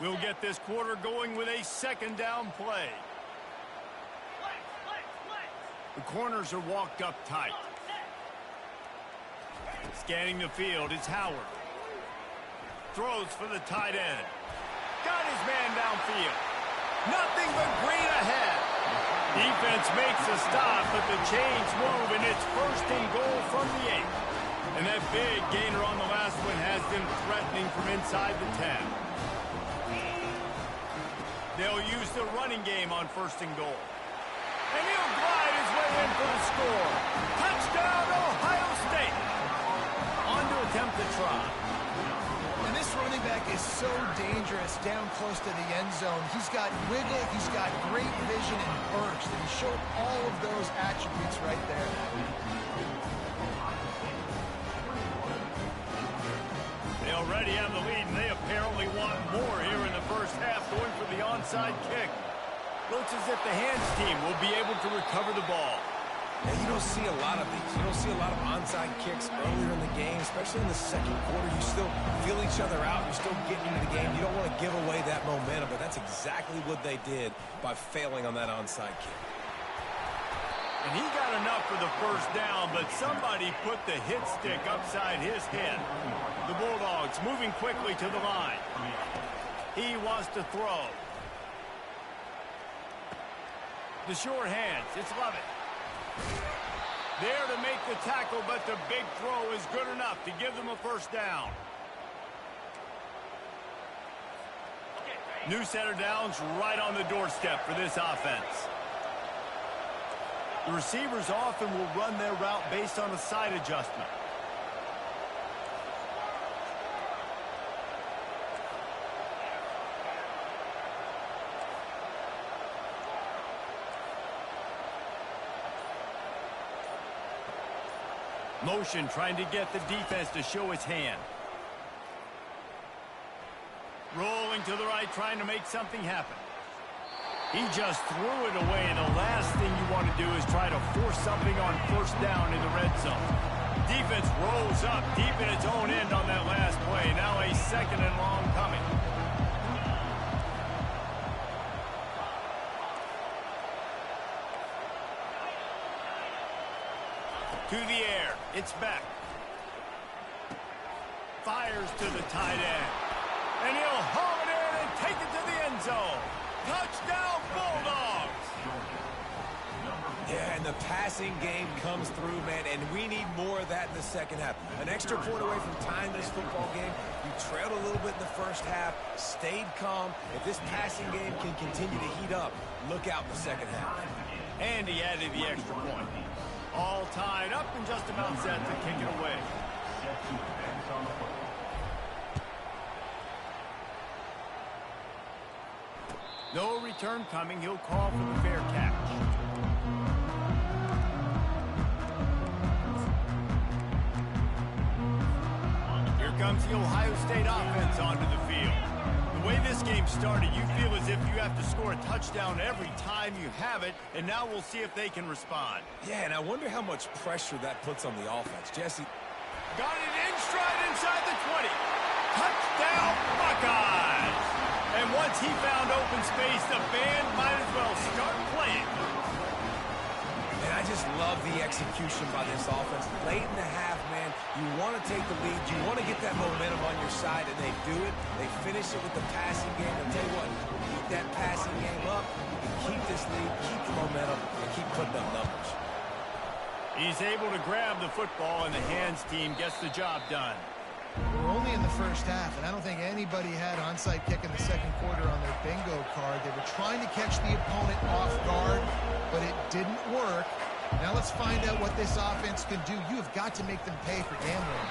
We'll get this quarter going with a second down play. The corners are walked up tight. Scanning the field, it's Howard. Throws for the tight end. Got his man downfield. Nothing but green ahead. Defense makes a stop, but the chains move, and it's first and goal from the 8. And that big gainer on the last one has them threatening from inside the 10. They'll use the running game on first and goal. And he'll glide his way in for the score. Touchdown, Ohio State. On to attempt the try. And this running back is so dangerous down close to the end zone. He's got wiggle, he's got great vision and burst, and he showed all of those attributes right there. They already have the lead, and they apparently want more here in the first half, going for the onside kick. Looks as if the hands team will be able to recover the ball. And you don't see a lot of these. You don't see a lot of onside kicks earlier in the game, especially in the second quarter. You still feel each other out. You're still getting into the game. You don't want to give away that momentum, but that's exactly what they did by failing on that onside kick. And he got enough for the first down, but somebody put the hit stick upside his head. The Bulldogs moving quickly to the line. He wants to throw. The sure hands. It's Lovett. There to make the tackle, but the big throw is good enough to give them a first down. New set of downs right on the doorstep for this offense. The receivers often will run their route based on a side adjustment. Motion trying to get the defense to show its hand. Rolling to the right, trying to make something happen. He just threw it away. The last thing you want to do is try to force something on first down in the red zone. Defense rolls up deep in its own end on that last play. Now a second and long coming. To the air. It's back. Fires to the tight end. And he'll haul it in and take it to the end zone. Touchdown, Bulldogs! Yeah, and the passing game comes through, man, and we need more of that in the second half. An extra point away from tying this football game. You trailed a little bit in the first half, stayed calm. If this passing game can continue to heat up, look out in the second half. And he added the extra point. All tied up and just about set to kick it away. No return coming. He'll call for the fair catch. Here comes the Ohio State offense onto the field. The way this game started, you feel as if you have to score a touchdown every time you have it, and now we'll see if they can respond. Yeah, and I wonder how much pressure that puts on the offense. Jesse. Got it in stride inside the 20. Touchdown, Buckeyes! And once he found open space, the band might as well start playing. And I just love the execution by this offense. Late in the half, man, you want to take the lead. You want to get that momentum on your side, and they do it. They finish it with the passing game. And tell you what, keep that passing game up, keep this lead, keep the momentum, and keep putting up numbers. He's able to grab the football, and the hands team gets the job done. We're only in the first half, and I don't think anybody had onside kick in the second quarter on their bingo card. They were trying to catch the opponent off guard, but it didn't work. Now let's find out what this offense can do. You have got to make them pay for gambling.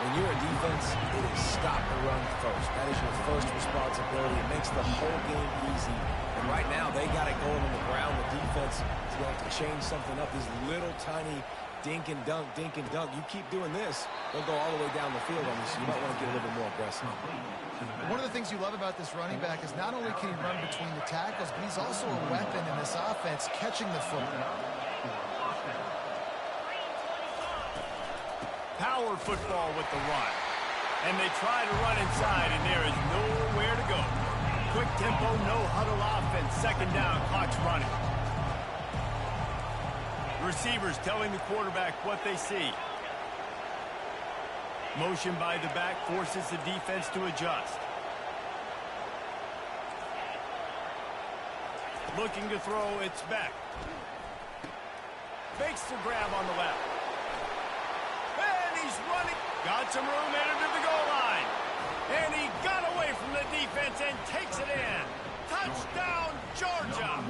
When you're a defense, it is stop the run first. That is your first responsibility. It makes the whole game easy. And right now, they got it going on the ground. The defense is going to have to change something up. These little tiny dink and dunk, dink and dunk. You keep doing this, they'll go all the way down the field on you, so you might want to get a little bit more aggressive. One of the things you love about this running back is not only can he run between the tackles, but he's also a weapon in this offense, catching the football. Power football with the run. And they try to run inside, and there is nowhere to go. Quick tempo, no huddle offense. Second down, clock's running. Receivers telling the quarterback what they see. Motion by the back forces the defense to adjust. Looking to throw, it's back. Fakes the grab on the left. And he's running. Got some room, entered to the goal line. And he got away from the defense and takes it in. Touchdown, Georgia.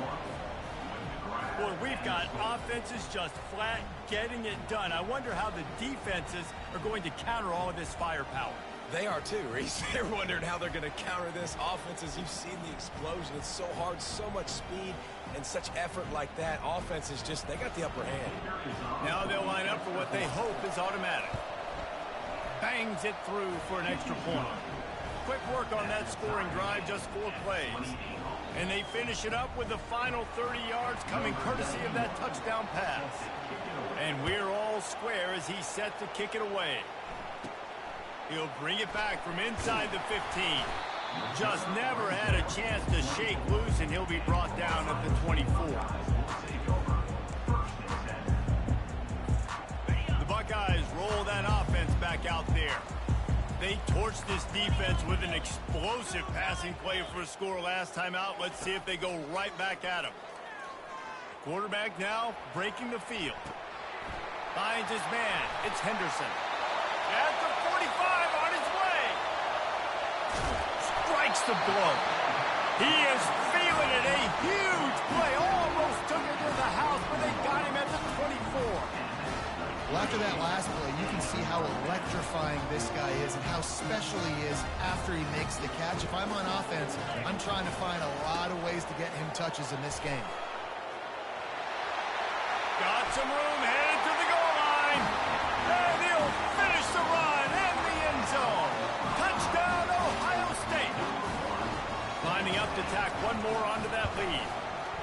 Boy, we've got offenses just flat getting it done. I wonder how the defenses are going to counter all of this firepower. They are too, Reese. They're wondering how they're going to counter this offense. As you've seen the explosion, it's so hard, so much speed, and such effort like that. Offense is just, they got the upper hand. Now they'll line up for what they hope is automatic. Bangs it through for an extra point. quick work on that scoring drive, just 4 plays. And they finish it up with the final 30 yards coming courtesy of that touchdown pass. And we're all square as he's set to kick it away. He'll bring it back from inside the 15. Just never had a chance to shake loose, and he'll be brought down at the 24. The Buckeyes roll that offense back out there. They torched this defense with an explosive passing play for a score last time out. Let's see if they go right back at him. Quarterback now breaking the field. Finds his man. It's Henderson. At the 45 on his way. Strikes the blow. He is feeling it. A huge play. Almost took it to the house, but they got him at the 24. Well, after that last play, you can see how electrifying this guy is and how special he is after he makes the catch. If I'm on offense, I'm trying to find a lot of ways to get him touches in this game. Got some room, headed to the goal line. And he'll finish the run in the end zone. Touchdown, Ohio State. Lining up to tack one more onto that lead.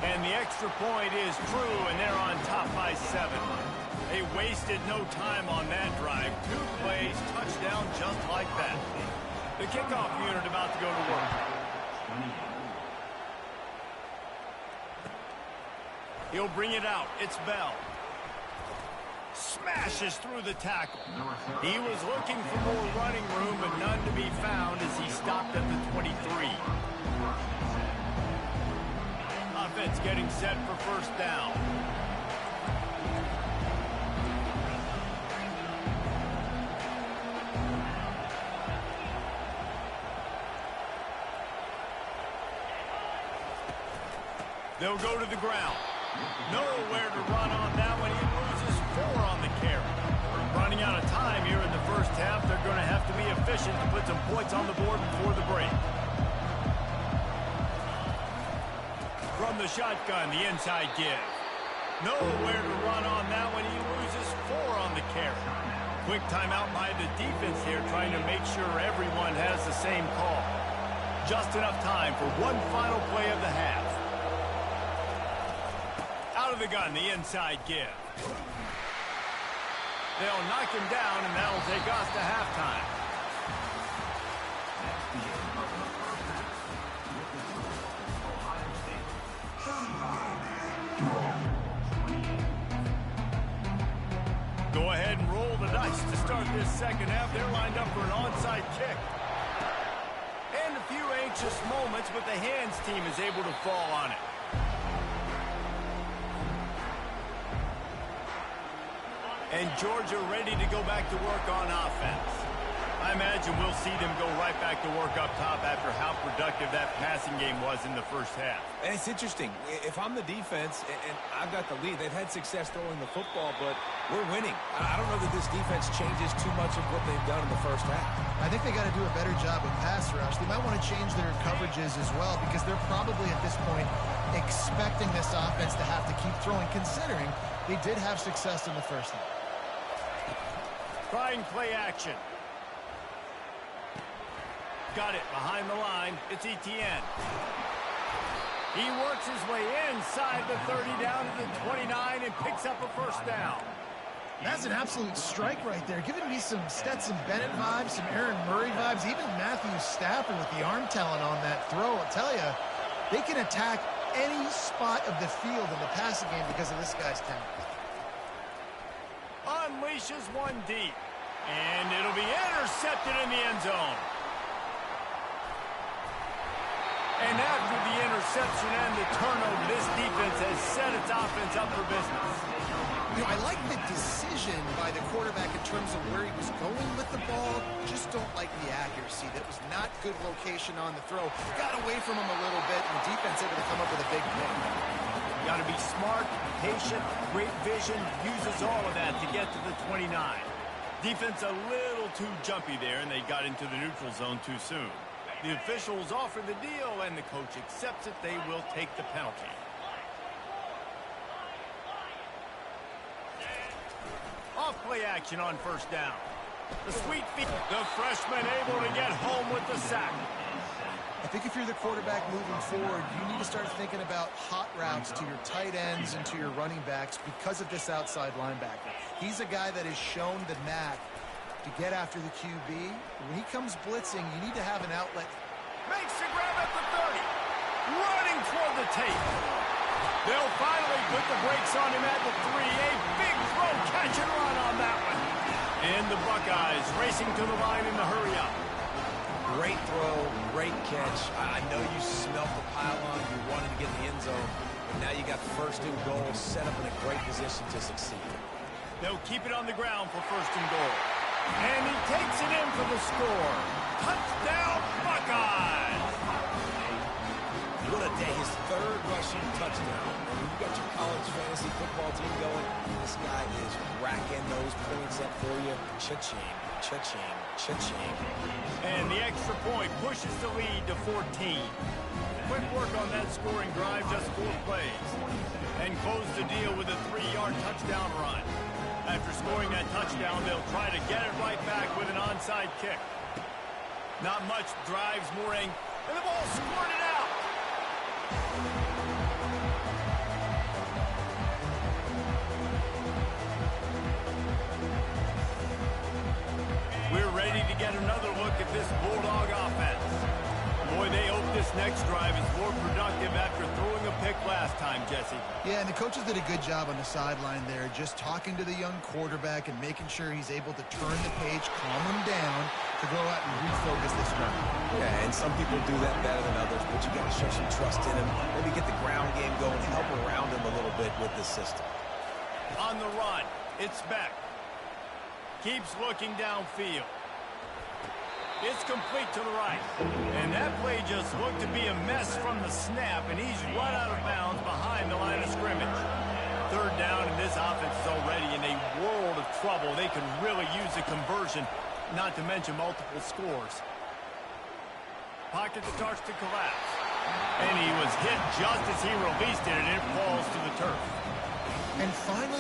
And the extra point is true, and they're on top by 7. They wasted no time on that drive. 2 plays, touchdown just like that. The kickoff unit about to go to work. He'll bring it out. It's Bell. Smashes through the tackle. He was looking for more running room, but none to be found as he stopped at the 23. Offense getting set for first down. They'll go to the ground. Nowhere to run on that one. He loses 4 on the carry. Running out of time here in the first half. They're going to have to be efficient to put some points on the board before the break. From the shotgun, the inside give. Nowhere to run on that one. He loses 4 on the carry. Quick timeout by the defense here, trying to make sure everyone has the same call. Just enough time for one final play of the half. Out of the gun, the inside give. They'll knock him down, and that'll take us to halftime. Go ahead and roll the dice to start this second half. They're lined up for an onside kick. And a few anxious moments, but the hands team is able to fall on it. And Georgia ready to go back to work on offense. I imagine we'll see them go right back to work up top after how productive that passing game was in the first half. And it's interesting. If I'm the defense and I've got the lead, they've had success throwing the football, but we're winning. I don't know that this defense changes too much of what they've done in the first half. I think they got to do a better job of pass rush. They might want to change their coverages as well, because they're probably at this point expecting this offense to have to keep throwing, considering they did have success in the first half. Trying play action. Got it behind the line. It's Etienne. He works his way inside the 30 down to the 29 and picks up a first down. That's an absolute strike right there. Giving me some Stetson Bennett vibes, some Aaron Murray vibes, even Matthew Stafford with the arm talent on that throw. I'll tell you, they can attack any spot of the field in the passing game because of this guy's talent. Unleashes one deep. And it'll be intercepted in the end zone. And after the interception and the turnover, this defense has set its offense up for business. You know, I like the decision by the quarterback in terms of where he was going with the ball. Just don't like the accuracy. That was not good location on the throw. Got away from him a little bit, and the defense able to come up with a big play. Got to be smart, patient, great vision, uses all of that to get to the 29. Defense a little too jumpy there, and they got into the neutral zone too soon. The officials offer the deal, and the coach accepts it. They will take the penalty. Off play action on first down. The sweet feet. The freshman able to get home with the sack. I think if you're the quarterback moving forward, you need to start thinking about hot routes to your tight ends and to your running backs because of this outside linebacker. He's a guy that has shown the knack to get after the QB. When he comes blitzing, you need to have an outlet. Makes the grab at the 30. Running toward the tape. They'll finally put the brakes on him at the 3. A big throw, catch and run on that one. And the Buckeyes racing to the line in the hurry up. Great throw, great catch. I know you smelt the pylon. You wanted to get in the end zone. But now you got first and goal set up in a great position to succeed. They'll keep it on the ground for first and goal. And he takes it in for the score. Touchdown, Buckeyes! What a day. His third rushing touchdown. When you got your college fantasy football team going, this guy is racking those points up for you. Cha-ching, cha-ching, cha-ching. And the extra point pushes the lead to 14. Quick work on that scoring drive, just 4 plays. And close the deal with a 3-yard touchdown run. After scoring that touchdown, they'll try to get it right back with an onside kick. Not much drives mooring, and the ball squirted out. We're ready to get another look at this Bulldog offense. Boy, they hope this next drive is more productive after throwing a pick last time, Jesse. Yeah, and the coaches did a good job on the sideline there, just talking to the young quarterback and making sure he's able to turn the page, calm him down, to go out and refocus this drive. Yeah, and some people do that better than others, but you got to show some trust in him. Maybe get the ground game going, help around him a little bit with this system. On the run, it's Beck. Keeps looking downfield. It's complete to the right. And that play just looked to be a mess from the snap, and he's run out of bounds behind the line of scrimmage. Third down, and this offense is already in a world of trouble. They could really use a conversion, not to mention multiple scores. Pocket starts to collapse. And he was hit just as he released it, and it falls to the turf. And finally,